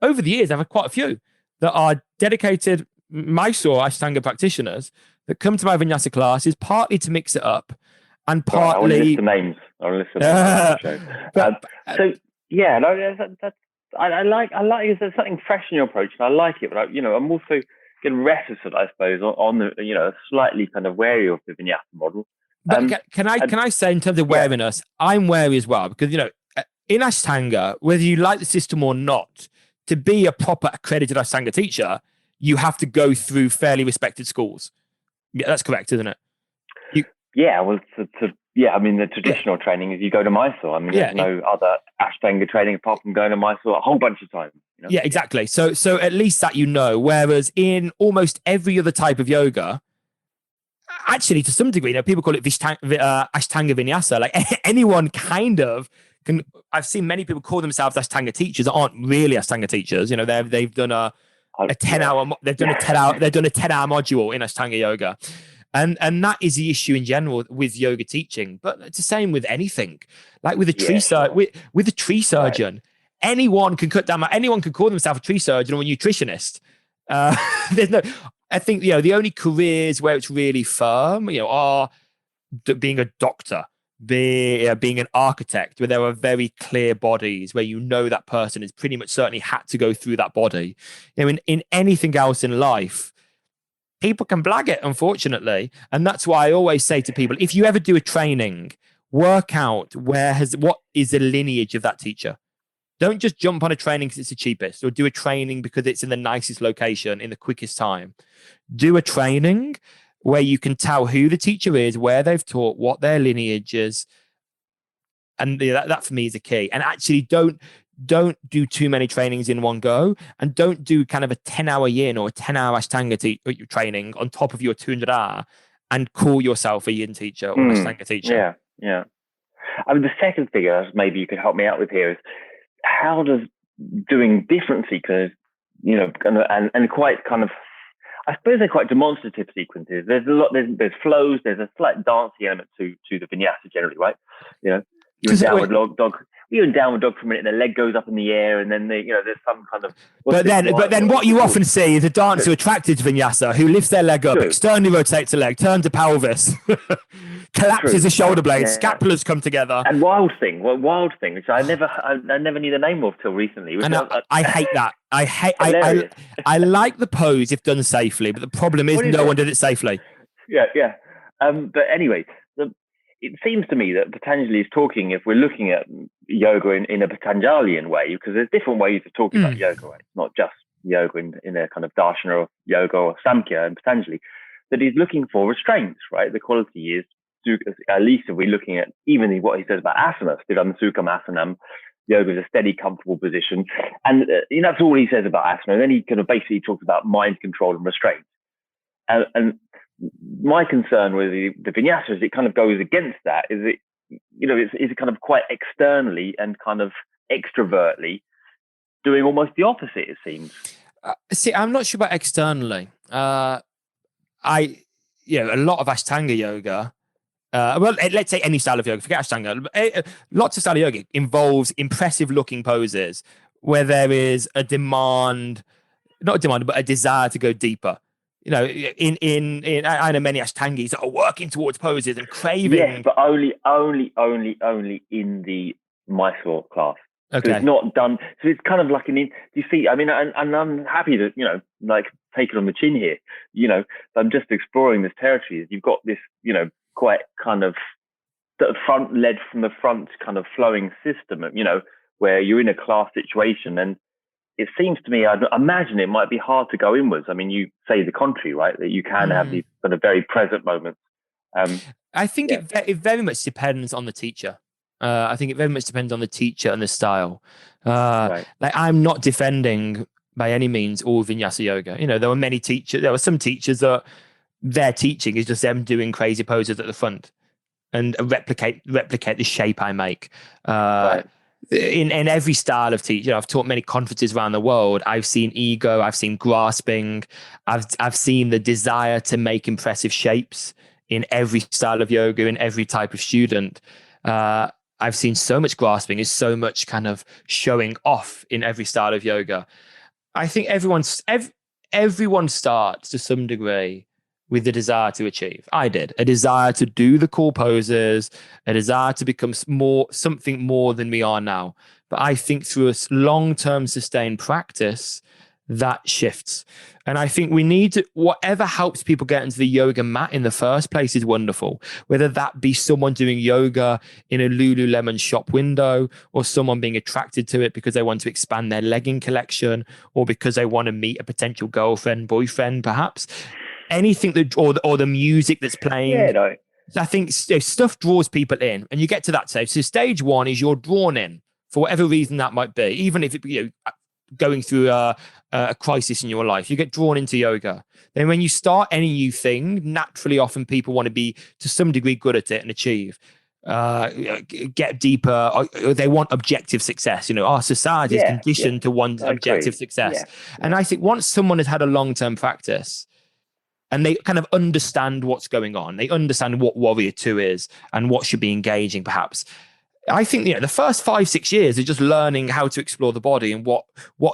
over the years, I've had quite a few that are dedicated Mysore Ashtanga practitioners that come to my vinyasa classes, partly to mix it up and partly... I want to list the names. I want to list the names. I like there's something fresh in your approach, and I like it. But I'm also getting reticent, I suppose, on the slightly kind of wary of the vinyasa model. But can I say, in terms of wariness, I'm wary as well, because in Ashtanga, whether you like the system or not, to be a proper accredited Ashtanga teacher, you have to go through fairly respected schools. Yeah, that's correct, isn't it? I mean, the traditional training is you go to Mysore. I mean, there's no other Ashtanga training apart from going to Mysore a whole bunch of times. Yeah, exactly. So at least that whereas in almost every other type of yoga, actually, to some degree, people call it Ashtanga Vinyasa. Like anyone kind of can. I've seen many people call themselves Ashtanga teachers that aren't really Ashtanga teachers. They've done a 10-hour. They've done a 10-hour. They've done a 10-hour module in Ashtanga yoga, and that is the issue in general with yoga teaching. But it's the same with anything. Like with a tree surgeon, anyone can cut down. Anyone can call themselves a tree surgeon or a nutritionist. There's no. I think, the only careers where it's really firm, are being a doctor, being an architect, where there are very clear bodies, where that person is pretty much certainly had to go through that body. In anything else in life, people can blag it, unfortunately. And that's why I always say to people, if you ever do a training, work out what is the lineage of that teacher. Don't just jump on a training because it's the cheapest, or do a training because it's in the nicest location in the quickest time. Do a training where you can tell who the teacher is, where they've taught, what their lineage is. And that for me is a key. And actually don't do too many trainings in one go, and don't do kind of a 10-hour yin or a 10-hour Ashtanga training on top of your 200-hour and call yourself a yin teacher or an Ashtanga teacher. Yeah. I mean, the second thing maybe you could help me out with here is, how does doing different sequences, and quite kind of, I suppose they're quite demonstrative sequences. There's a lot, there's flows, there's a slight dancing element to the vinyasa generally, right? You're in downward dog. You're in downward dog for a minute, and the leg goes up in the air, and then there's some kind of. But then what you often see is a dancer attracted to vinyasa who lifts their leg up, externally rotates the leg, turns the pelvis, collapses the shoulder blades, scapulas come together. And wild thing, which I never knew the name of till recently. I hate that. I like the pose if done safely, but the problem is no one did it safely. Yeah. But anyway, it seems to me that Patanjali is talking, if we're looking at yoga in a Patanjalian way, because there's different ways of talking about yoga, right? It's not just yoga in a kind of darshana of yoga or Samkhya and Patanjali, that he's looking for restraints, right? The quality is, at least if we're looking at even what he says about asanas, Sthiram Sukham Asanam, yoga is a steady, comfortable position. And that's all he says about asana. And then he kind of basically talks about mind control and restraint. And my concern with the vinyasa is it kind of goes against that. Is it kind of quite externally and kind of extrovertly doing almost the opposite, it seems. See, I'm not sure about externally. A lot of Ashtanga yoga, let's say any style of yoga, forget Ashtanga, lots of style of yoga involves impressive looking poses where there is a desire to go deeper. In I know many Ashtangis that are working towards poses and craving. Yes, but only in the Mysore class. Okay. So it's not done. So it's kind of like you see, I mean, and I'm happy to, take it on the chin here, I'm just exploring this territory. You've got this, quite kind of led from the front kind of flowing system, where you're in a class situation. And it seems to me, I imagine it might be hard to go inwards. I mean, you say the contrary, right? That you can have these kind of very present moments. I think it very much depends on the teacher. I think it very much depends on the teacher and the style. Right. Like, I'm not defending by any means all vinyasa yoga. There were some teachers that their teaching is just them doing crazy poses at the front and replicate the shape I make. Right. In every style of teaching, I've taught many conferences around the world. I've seen ego, I've seen grasping, I've seen the desire to make impressive shapes in every style of yoga, in every type of student. I've seen so much grasping, is so much kind of showing off in every style of yoga. I think everyone starts to some degree with the desire to achieve. I did. A desire to do the cool poses, a desire to become something more than we are now. But I think through a long-term sustained practice, that shifts. And I think we need to, whatever helps people get into the yoga mat in the first place is wonderful. Whether that be someone doing yoga in a Lululemon shop window, or someone being attracted to it because they want to expand their legging collection, or because they want to meet a potential girlfriend, boyfriend, perhaps. Anything that, or the music that's playing. Yeah, no. I think stuff draws people in, and you get to that stage. So stage one is you're drawn in for whatever reason that might be, even if it, going through a crisis in your life, you get drawn into yoga. Then when you start any new thing, naturally, often people want to be to some degree good at it and achieve, get deeper. Or they want objective success. Our society is conditioned to want objective success. Yeah. And I think once someone has had a long-term practice, and they kind of understand what's going on, they understand what Warrior 2 is and what should be engaging, perhaps. I think the first 5-6 years are just learning how to explore the body and what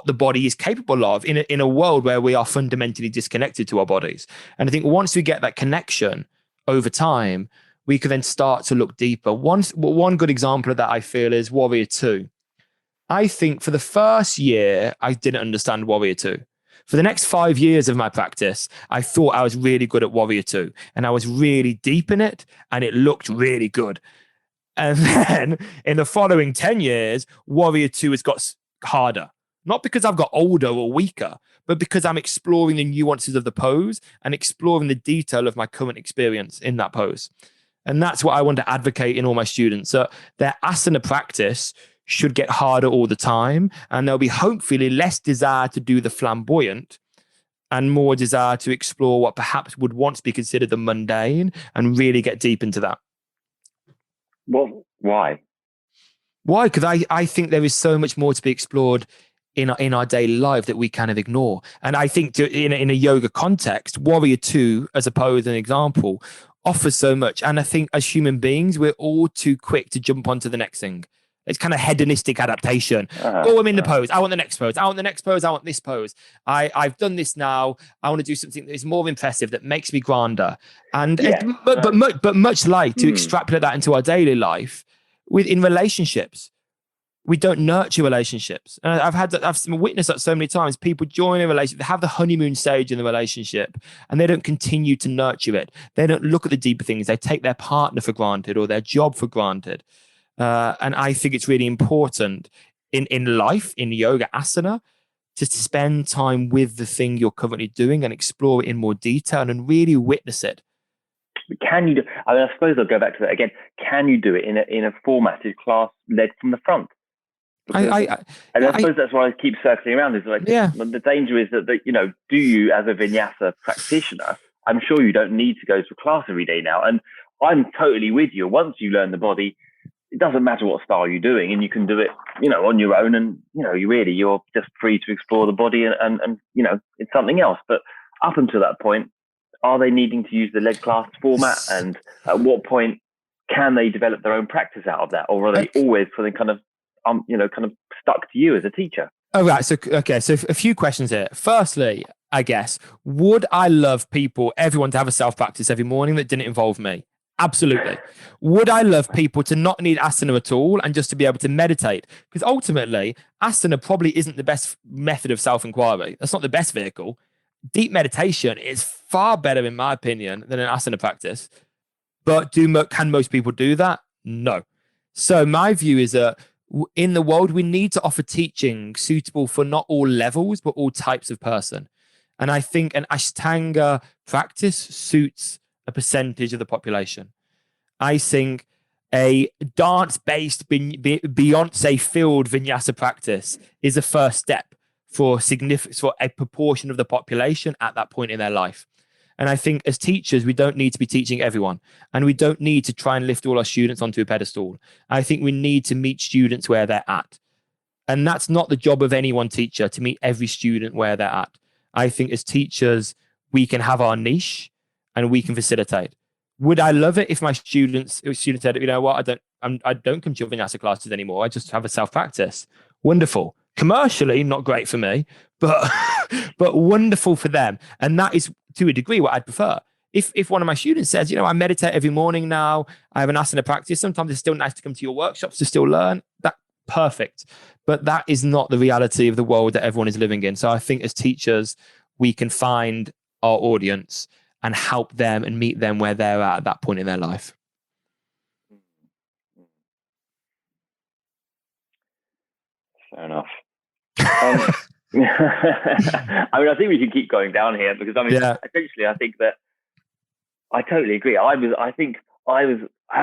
the body is capable of in a world where we are fundamentally disconnected to our bodies. And I think once we get that connection over time, we can then start to look deeper. One good example of that, I feel, is Warrior 2. I think for the first year, I didn't understand Warrior 2. For the next 5 years of my practice, I thought I was really good at Warrior 2, and I was really deep in it, and it looked really good. And then in the following 10 years, Warrior 2 has got harder. Not because I've got older or weaker, but because I'm exploring the nuances of the pose and exploring the detail of my current experience in that pose. And that's what I want to advocate in all my students. So their asana practice should get harder all the time. And there'll be hopefully less desire to do the flamboyant and more desire to explore what perhaps would once be considered the mundane and really get deep into that. Well, why? Why? Because I think there is so much more to be explored in our daily life that we kind of ignore. And I think in a yoga context, Warrior 2, as opposed to an example, offers so much. And I think as human beings, we're all too quick to jump onto the next thing. It's kind of hedonistic adaptation. Oh, I'm in the pose. I want the next pose. I want the next pose. I want this pose. I've done this now. I want to do something that is more impressive, that makes me grander. And but much like to extrapolate that into our daily life, in relationships, we don't nurture relationships. And I've witnessed that so many times. People join a relationship, they have the honeymoon stage in the relationship, and they don't continue to nurture it. They don't look at the deeper things. They take their partner for granted or their job for granted. And I think it's really important in life, in yoga asana, to spend time with the thing you're currently doing and explore it in more detail and really witness it. Can you do? I mean, I suppose I'll go back to that again. Can you do it in a formatted class led from the front? I suppose that's why I keep circling around. Is like, the danger is that do you as a vinyasa practitioner? I'm sure you don't need to go to a class every day now. And I'm totally with you. Once you learn the body, it doesn't matter what style you're doing, and you can do it, on your own. And you're just free to explore the body, and it's something else. But up until that point, are they needing to use the leg class format? And at what point can they develop their own practice out of that, or are they always feeling kind of stuck to you as a teacher? Oh, right. So a few questions here. Firstly, I guess, would I love everyone to have a self-practice every morning that didn't involve me? Absolutely. Would I love people to not need asana at all and just to be able to meditate? Because ultimately, asana probably isn't the best method of self-inquiry. That's not the best vehicle. Deep meditation is far better, in my opinion, than an asana practice. But can most people do that? No. So my view is that in the world, we need to offer teaching suitable for not all levels, but all types of person. And I think an Ashtanga practice suits a percentage of the population. I think a dance-based Beyonce-filled vinyasa practice is a first step for a proportion of the population at that point in their life. And I think as teachers, we don't need to be teaching everyone, and we don't need to try and lift all our students onto a pedestal. I think we need to meet students where they're at. And that's not the job of any one teacher, to meet every student where they're at. I think as teachers, we can have our niche and we can facilitate. Would I love it if my students said, you know what, I don't come to your vinyasa classes anymore. I just have a self-practice. Wonderful. Commercially, not great for me, but wonderful for them. And that is, to a degree, what I'd prefer. If one of my students says, I meditate every morning now, I have an asana practice, sometimes it's still nice to come to your workshops to still learn, that's perfect. But that is not the reality of the world that everyone is living in. So I think as teachers, we can find our audience and help them and meet them where they're at that point in their life. Fair enough. I mean, I think we can keep going down here because essentially, I think that I totally agree. I have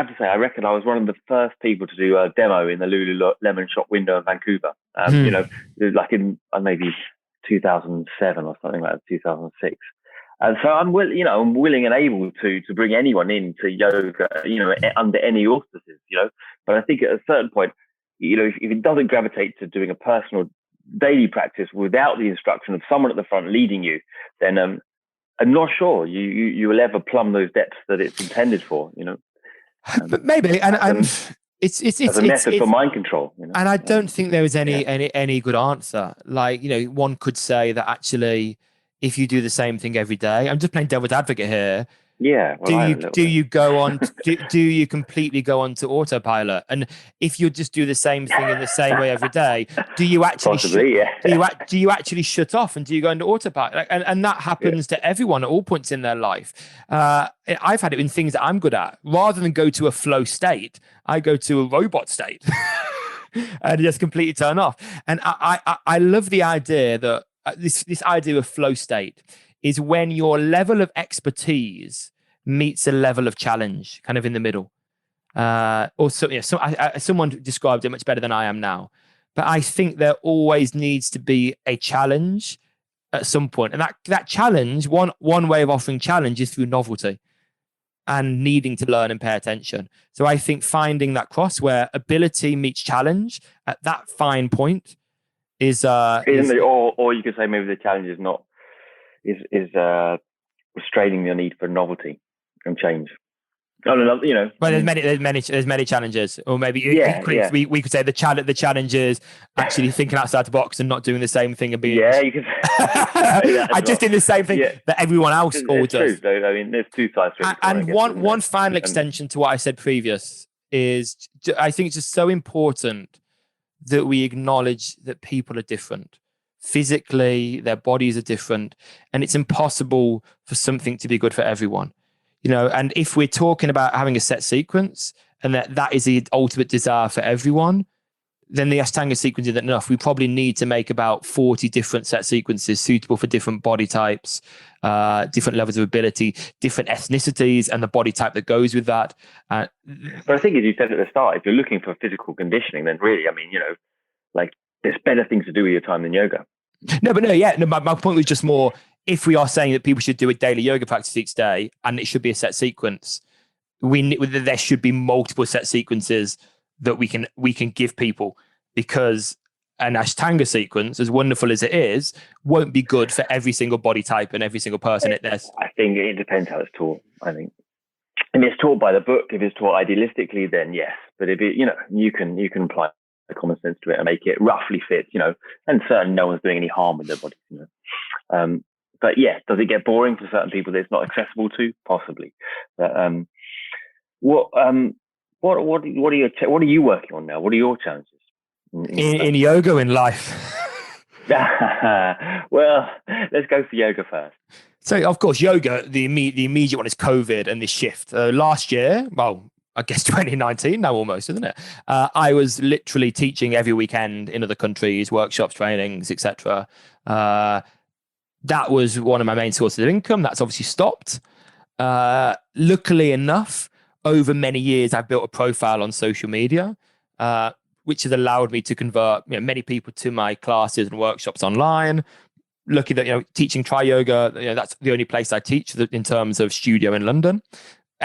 to say, I reckon I was one of the first people to do a demo in the Lululemon shop window in Vancouver. Like in maybe 2007 or something like that, 2006. And so I'm willing and able to bring anyone into yoga, under any auspices, But I think at a certain point, if it doesn't gravitate to doing a personal daily practice without the instruction of someone at the front leading you, then I'm not sure you will ever plumb those depths that it's intended for, But maybe, and it's as a method for mind control. And I don't think there is any good answer. Like, one could say that actually, if you do the same thing every day, I'm just playing devil's advocate here. Yeah. Well, do you go on? Do you completely go on to autopilot? And if you just do the same thing in the same way every day, do you actually do you actually shut off and do you go into autopilot? And that happens to everyone at all points in their life. I've had it in things that I'm good at. Rather than go to a flow state, I go to a robot state and just completely turn off. And I love the idea that this idea of flow state is when your level of expertise meets a level of challenge, kind of in the middle. Someone described it much better than I am now. But I think there always needs to be a challenge at some point. And that challenge, one way of offering challenge is through novelty and needing to learn and pay attention. So I think finding that cross where ability meets challenge at that fine point is or you could say maybe the challenge is not restraining your need for novelty and change. Well, there's many challenges, or maybe we could say the challenge is actually thinking outside the box and not doing the same thing and being you can I just did the same thing that everyone else all does. True. I mean, there's two sides to it. And one final extension to what I said previous is I think it's just so important that we acknowledge that people are different. Physically, their bodies are different, and it's impossible for something to be good for everyone. And if we're talking about having a set sequence and that is the ultimate desire for everyone, then the Ashtanga sequence isn't enough. We probably need to make about 40 different set sequences suitable for different body types, different levels of ability, different ethnicities, and the body type that goes with that. But I think, as you said at the start, if you're looking for physical conditioning, then really, there's better things to do with your time than yoga. My point was just more, if we are saying that people should do a daily yoga practice each day and it should be a set sequence, there should be multiple set sequences that we can give people, because an Ashtanga sequence, as wonderful as it is, won't be good for every single body type and every single person. I think it depends how it's taught. I think if it's taught by the book, if it's taught idealistically, then yes. But if it, you can apply the common sense to it and make it roughly fit, and certainly no one's doing any harm with their body, But yeah, does it get boring for certain people that it's not accessible to? Possibly. But what are you working on now? What are your challenges in yoga, in life? Well, let's go for yoga first. So, of course, yoga, the immediate one is COVID and this shift. Last year, well, I guess 2019 now almost, isn't it? I was literally teaching every weekend in other countries, workshops, trainings, etc. That was one of my main sources of income. That's obviously stopped. Luckily enough, over many years, I've built a profile on social media, which has allowed me to convert many people to my classes and workshops online. Lucky that teaching Tri Yoga, that's the only place I teach in terms of studio in London.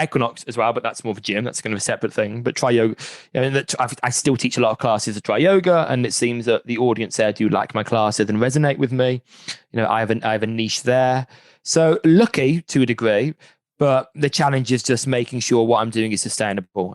Equinox as well, but that's more of a gym. That's kind of a separate thing. But Tri Yoga, I still teach a lot of classes of Tri Yoga, and it seems that the audience there do like my classes and resonate with me. I have a niche there. So lucky to a degree, but the challenge is just making sure what I'm doing is sustainable.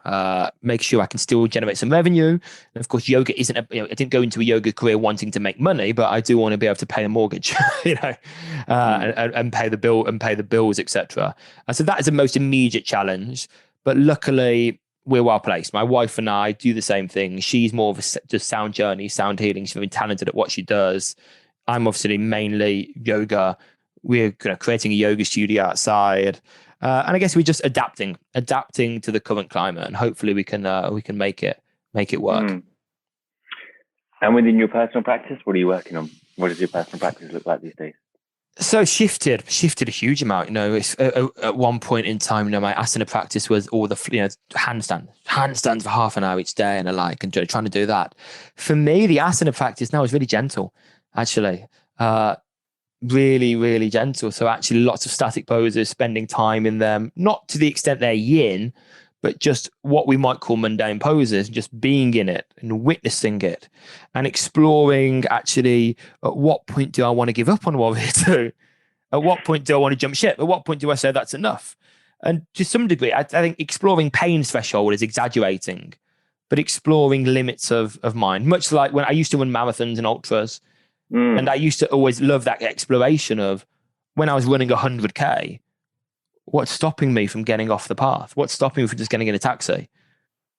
Make sure I can still generate some revenue. And of course, yoga isn't. I didn't go into a yoga career wanting to make money, but I do want to be able to pay a mortgage, and pay the bills, etc. So that is the most immediate challenge. But luckily, we're well placed. My wife and I do the same thing. She's more of a just sound journey, sound healing. She's very talented at what she does. I'm obviously mainly yoga. We're creating a yoga studio outside. And I guess we're just adapting to the current climate, and hopefully we can make it work. And within your personal practice, what are you working on? What does your personal practice look like these days? So shifted a huge amount. It's, at one point in time, my asana practice was all the handstands for half an hour each day, and trying to do that. For me, the asana practice now is really gentle, actually. Really, really gentle. So actually lots of static poses, spending time in them, not to the extent they're yin, but just what we might call mundane poses, just being in it and witnessing it and exploring actually at what point do I want to give up on Warrior 2? At what point do I want to jump ship? At what point do I say that's enough? And to some degree, I think exploring pain threshold is exaggerating, but exploring limits of mind, much like when I used to run marathons and ultras. And I used to always love that exploration of when I was running 100K, What's stopping me from getting off the path? What's stopping me from just getting in a taxi?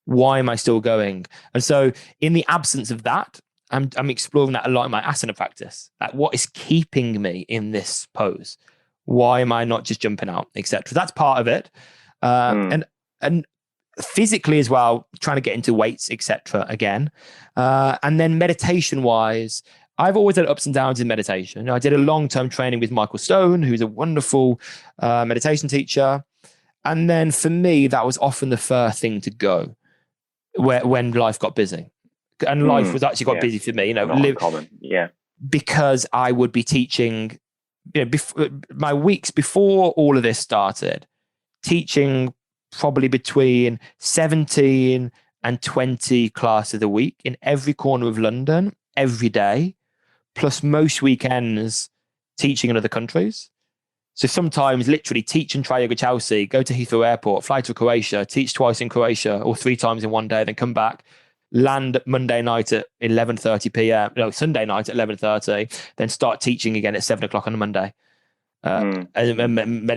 Why am I still going? And so in the absence of that, I'm exploring that a lot in my asana practice. Like, what is keeping me in this pose? Why am I not just jumping out, etc.? That's part of it. And physically as well, trying to get into weights, etc. again. And then meditation wise, I've always had ups and downs in meditation. I did a long-term training with Michael Stone, who's a wonderful meditation teacher. And then for me, that was often the first thing to go when life got busy. And life was actually quite busy for me, because I would be teaching, my weeks before all of this started, teaching probably between 17 and 20 classes a week in every corner of London, every day, plus most weekends teaching in other countries. So sometimes literally teach and try yoga Chelsea, go to Heathrow Airport, fly to Croatia, teach twice in Croatia or 3 times in one day, then come back, land Monday night at 11:30 p.m. No, Sunday night at 11:30, then start teaching again at 7 o'clock on a Monday. And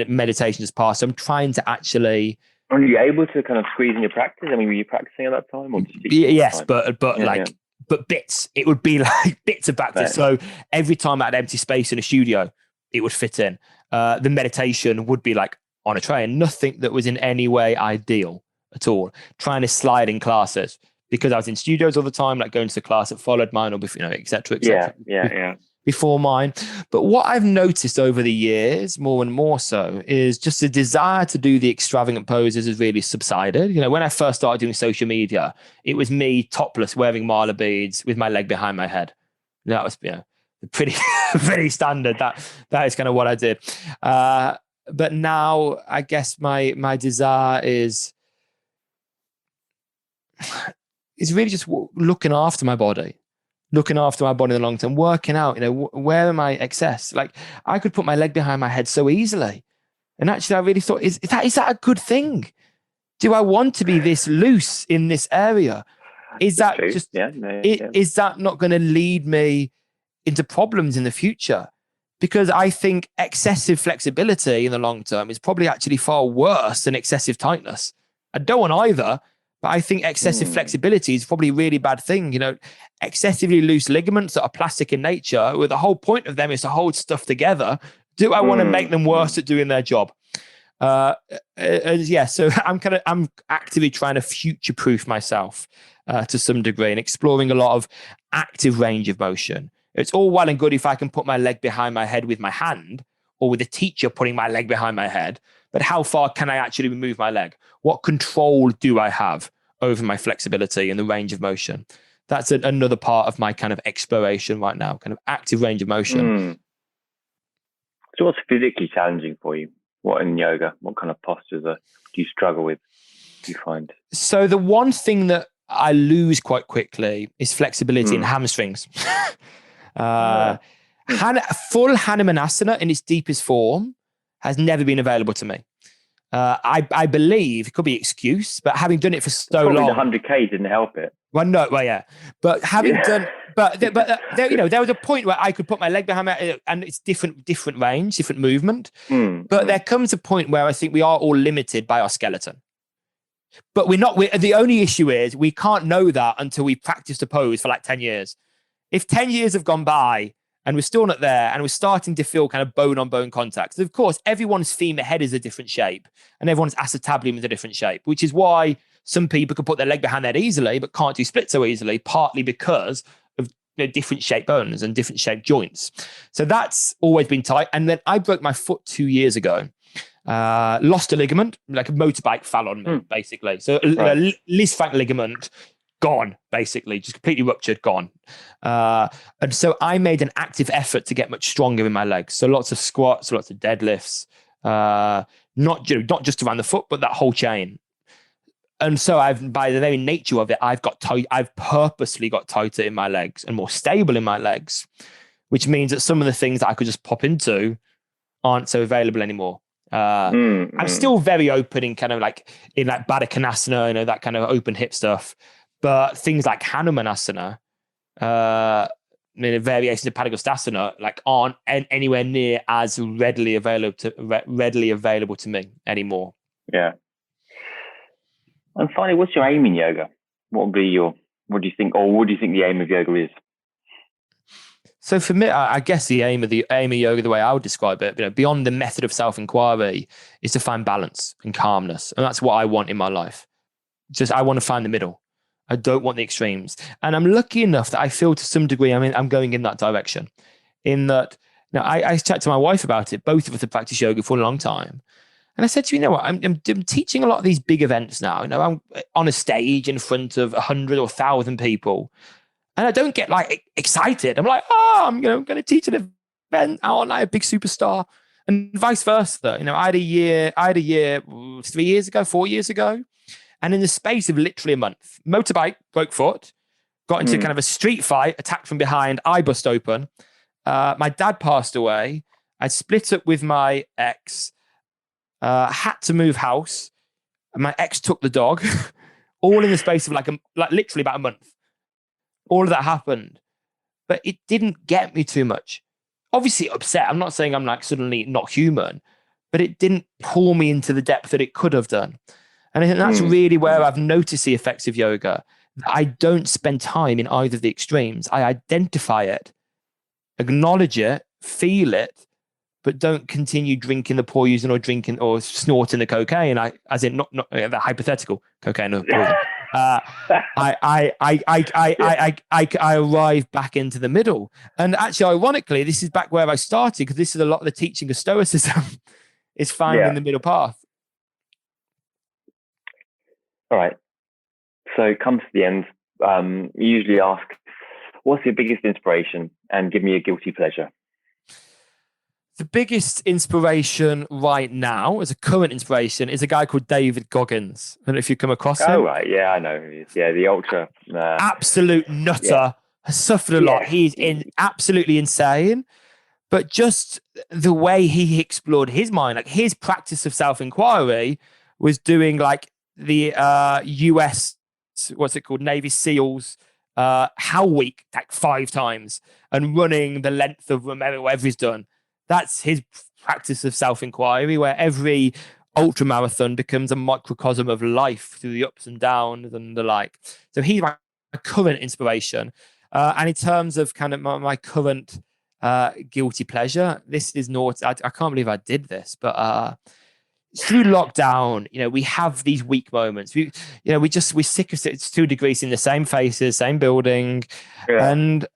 meditation has passed. So I'm trying to actually. Are you able to kind of squeeze in your practice? I mean, were you practicing at that time? Or yes, but bits. It would be like bits of practice. Right. So every time I had empty space in a studio, it would fit in. The meditation would be like on a train. Nothing that was in any way ideal at all. Trying to slide in classes because I was in studios all the time, like going to the class that followed mine, or et cetera, et cetera. Yeah. Before mine. But what I've noticed over the years, more and more so, is just the desire to do the extravagant poses has really subsided. When I first started doing social media, it was me topless, wearing mala beads with my leg behind my head. That was, pretty standard. That is kind of what I did. But now I guess my desire is really just looking after my body in the long term, working out, where am I excess? Like, I could put my leg behind my head so easily. And actually, I really thought, is that a good thing? Do I want to be this loose in this area? Is that just, is that not going to lead me into problems in the future? Because I think excessive flexibility in the long term is probably actually far worse than excessive tightness. I don't want either. But I think excessive flexibility is probably a really bad thing. Excessively loose ligaments that are plastic in nature, where the whole point of them is to hold stuff together. Do I want to make them worse at doing their job? So I'm actively trying to future-proof myself to some degree and exploring a lot of active range of motion. It's all well and good if I can put my leg behind my head with my hand, or with a teacher putting my leg behind my head. But how far can I actually move my leg? What control do I have over my flexibility and the range of motion? That's another part of my kind of exploration right now, kind of active range of motion. So what's physically challenging for you? What in yoga? What kind of postures do you struggle with, do you find? So the one thing that I lose quite quickly is flexibility in hamstrings. Full Hanumanasana in its deepest form has never been available to me. I believe it could be excuse, but having done it for so long, the 100K didn't help it. But having done, there was a point where I could put my leg behind my, and it's different range, different movement. But there comes a point where I think we are all limited by our skeleton. But the only issue is we can't know that until we practiced a pose for like 10 years. If 10 years have gone by and we're still not there, and we're starting to feel kind of bone-on-bone contact. So of course, everyone's femur head is a different shape, and everyone's acetabulum is a different shape, which is why some people can put their leg behind their head easily, but can't do split so easily, partly because of different shaped bones and different shaped joints. So that's always been tight. And then I broke my foot 2 years ago, lost a ligament, like a motorbike fell on me, basically. So a Lisfranc ligament, gone, basically, just completely ruptured, gone. And so I made an active effort to get much stronger in my legs. So lots of squats, lots of deadlifts, not just around the foot, but that whole chain. And so by the very nature of it, I've purposely got tighter in my legs and more stable in my legs, which means that some of the things that I could just pop into aren't so available anymore. I'm still very open in kind of like Baddha Konasana, that kind of open hip stuff. But things like Hanumanasana, variations of Padangusthasana like aren't anywhere near as readily available to me anymore. Yeah. And finally, what's your aim in yoga? What do you think the aim of yoga is? So for me, I guess the aim of yoga, the way I would describe it, beyond the method of self-inquiry, is to find balance and calmness. And that's what I want in my life. I want to find the middle. I don't want the extremes. And I'm lucky enough that I feel to some degree, I'm going in that direction. In that, I chat to my wife about it. Both of us have practiced yoga for a long time. And I said to you, what, I'm teaching a lot of these big events now. I'm on a stage in front of 100 or 1,000 people. And I don't get like excited. I'm like, I'm going to teach an event out like a big superstar, and vice versa. I had a year 3 years ago, 4 years ago. And in the space of literally a month, motorbike, broke foot, got into kind of a street fight, attacked from behind, eye bust open. My dad passed away. I split up with my ex, had to move house. My ex took the dog, all in the space of like literally about a month. All of that happened, but it didn't get me too much. Obviously upset. I'm not saying I'm like suddenly not human, but it didn't pull me into the depth that it could have done. And I think that's really where I've noticed the effects of yoga. I don't spend time in either of the extremes. I identify it, acknowledge it, feel it, but don't continue drinking the poison or snorting the cocaine. As in not the hypothetical cocaine or poison. I arrive back into the middle. And actually, ironically, this is back where I started, because this is a lot of the teaching of Stoicism is finding the middle path. All right. So it comes to the end. You usually ask, what's your biggest inspiration? And give me a guilty pleasure. The biggest inspiration right now, as a current inspiration, is a guy called David Goggins. I don't know if you come across him. Oh, right. Yeah, I know who he is. Yeah, the ultra. Absolute nutter. Yeah. Has suffered a lot. He's absolutely insane. But just the way he explored his mind, like his practice of self-inquiry was doing like the US, what's it called, Navy SEALs, Hell Week, like 5 times, and running the length of whatever he's done. That's his practice of self-inquiry, where every ultramarathon becomes a microcosm of life through the ups and downs and the like. So he's my current inspiration. And in terms of kind of my current guilty pleasure, this is naughty. I can't believe I did this, but through lockdown, we have these weak moments. We're sick of it's 2 degrees in the same faces, same building, and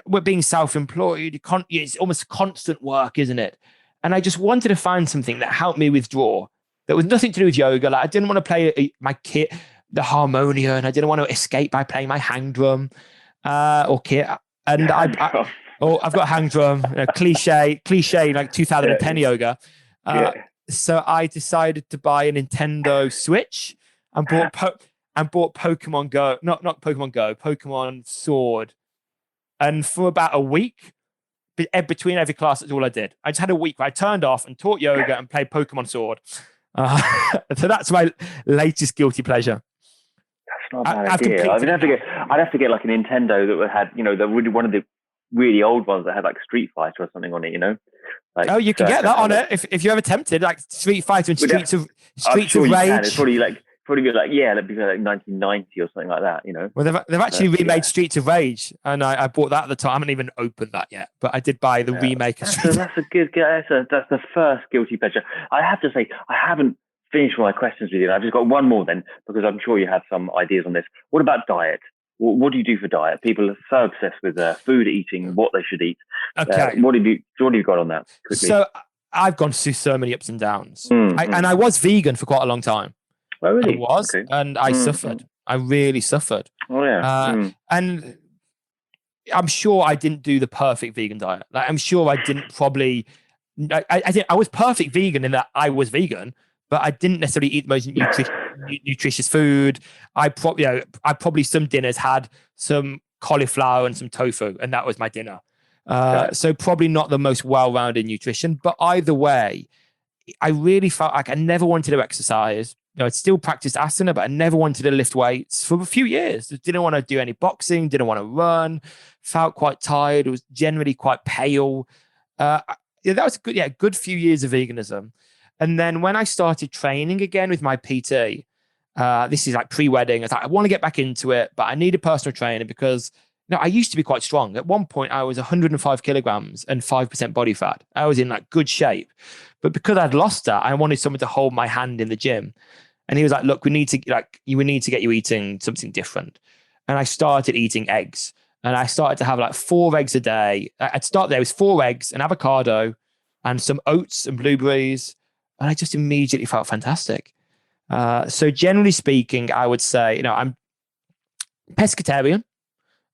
we're being self-employed. It's almost constant work, isn't it? And I just wanted to find something that helped me withdraw. That was nothing to do with yoga. Like I didn't want to play my kit, the harmonium. I didn't want to escape by playing my hang drum or kit. And I've got a hang drum, cliche, like 2010 yoga. So I decided to buy a Nintendo Switch and bought Pokemon Go, not Pokemon Go, Pokemon Sword. And for about a week, between every class, that's all I did. I just had a week where I turned off and taught yoga and played Pokemon Sword. So that's my latest guilty pleasure. That's not a bad idea. I'd have to get like a Nintendo that had, one of the really old ones that had like Street Fighter or something on it, Like, you can get that on it if you're ever tempted, like Street Fighter and Streets of Rage. It's probably like 1990 or something like that, Well, they've actually remade Streets of Rage, and I bought that at the time. I haven't even opened that yet, but I did buy the remake. That's the first guilty pleasure. I have to say, I haven't finished my questions with you. I've just got one more then, because I'm sure you have some ideas on this. What about diet? What do you do for diet? People are so obsessed with food, eating, what they should eat. Okay. What have you got on that? Quickly? So I've gone through so many ups and downs. And I was vegan for quite a long time. Oh, really? I was, okay. And I suffered. I really suffered. Oh, yeah. And I'm sure I didn't do the perfect vegan diet. Like, I'm sure I didn't probably... I was perfect vegan in that I was vegan, but I didn't necessarily eat the most nutritious food. I probably some dinners had some cauliflower and some tofu, and that was my dinner. So probably not the most well-rounded nutrition, but either way, I really felt like I never wanted to exercise. I still practiced asana, but I never wanted to lift weights for a few years. Didn't want to do any boxing, didn't want to run, felt quite tired, was generally quite pale. That was a good few years of veganism. And then when I started training again with my PT, this is like pre-wedding, I was like, I want to get back into it, but I need a personal trainer because I used to be quite strong. At one point, I was 105 kilograms and 5% body fat. I was in like good shape. But because I'd lost that, I wanted someone to hold my hand in the gym. And he was like, look, we need to get you eating something different. And I started eating eggs. And I started to have like 4 eggs a day. I'd start there with 4 eggs, an avocado, and some oats and blueberries. And I just immediately felt fantastic. So generally speaking, I would say, I'm pescatarian.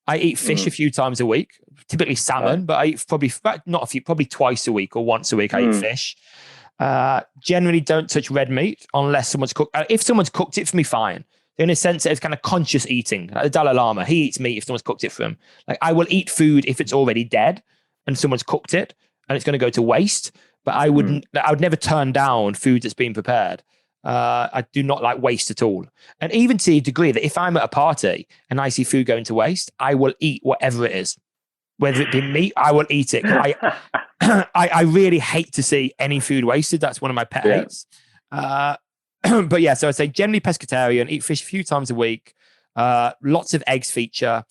I eat fish a few times a week, typically salmon, but I eat probably twice a week or once a week. I eat fish. Generally don't touch red meat unless someone's cooked. If someone's cooked it for me, fine. In a sense, it's kind of conscious eating. Like the Dalai Lama, he eats meat if someone's cooked it for him. Like I will eat food if it's already dead and someone's cooked it and it's going to go to waste. But I would never turn down food that's been prepared. I do not like waste at all. And even to the degree that if I'm at a party and I see food going to waste, I will eat whatever it is. Whether it be meat, I will eat it. I really hate to see any food wasted. That's one of my pet hates. But yeah, so I'd say generally pescatarian, eat fish a few times a week. Lots of eggs feature.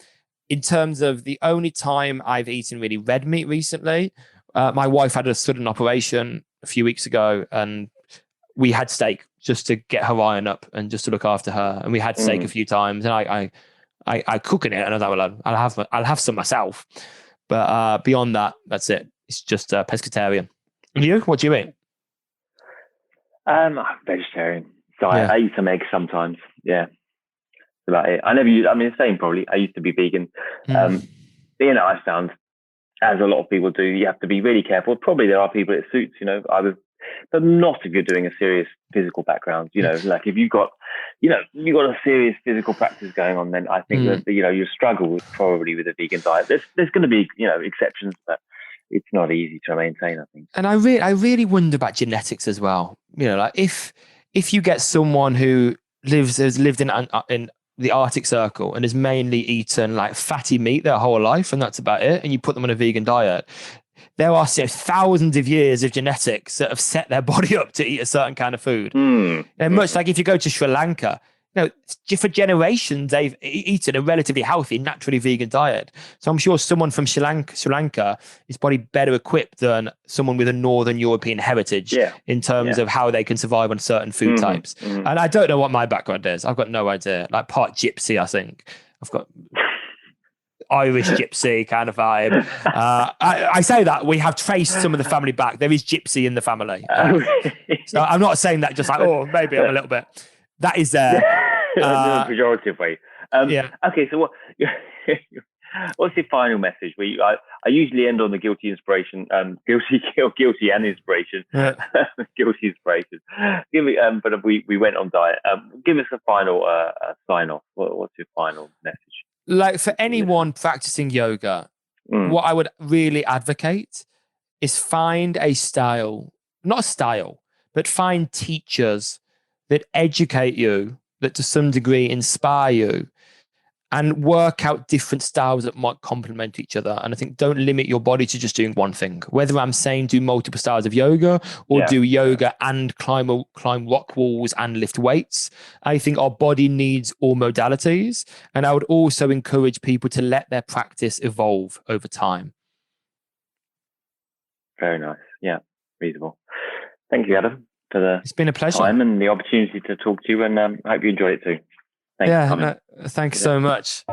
In terms of the only time I've eaten really red meat recently, my wife had a sudden operation a few weeks ago and we had steak just to get her iron up and just to look after her. And we had steak a few times and I cook in it and I thought, well, I'll have some myself. But beyond that, that's it. It's just pescatarian. And you? What do you eat? I'm vegetarian. So I eat some eggs sometimes. Yeah. That's about it. The same probably. I used to be vegan. But, I found, as a lot of people do, you have to be really careful. Probably there are people it suits, but not if you're doing a serious physical background, like if you've got a serious physical practice going on, then I think that, you struggle probably with a vegan diet. There's going to be, exceptions, but it's not easy to maintain, I think. And I really wonder about genetics as well. Like if you get someone who has lived in the Arctic Circle and has mainly eaten like fatty meat their whole life, and that's about it, and you put them on a vegan diet, there are thousands of years of genetics that have set their body up to eat a certain kind of food. And much like if you go to Sri Lanka, for generations, they've eaten a relatively healthy, naturally vegan diet. So I'm sure someone from Sri Lanka is probably better equipped than someone with a Northern European heritage in terms of how they can survive on certain food types. And I don't know what my background is. I've got no idea. Like part gypsy, I think. I've got Irish gypsy kind of vibe. I say that we have traced some of the family back. There is gypsy in the family. So I'm not saying that just like, maybe I'm a little bit. That is there. In a pejorative way. Okay, so what's your final message? I usually end on the guilty inspiration. Guilty and inspiration. Guilty inspiration. Give me. But we went on diet. Give us a final sign off. What's your final message? Like for anyone practicing yoga, what I would really advocate is find a style, not a style, but find teachers that educate you, that to some degree inspire you, and work out different styles that might complement each other. And I think don't limit your body to just doing one thing. Whether I'm saying do multiple styles of yoga or do yoga and climb rock walls and lift weights, I think our body needs all modalities. And I would also encourage people to let their practice evolve over time. Very nice. Yeah, reasonable. Thank you, Adam, for it's been a pleasure. Time and the opportunity to talk to you, and I hope you enjoy it too. Thanks so much.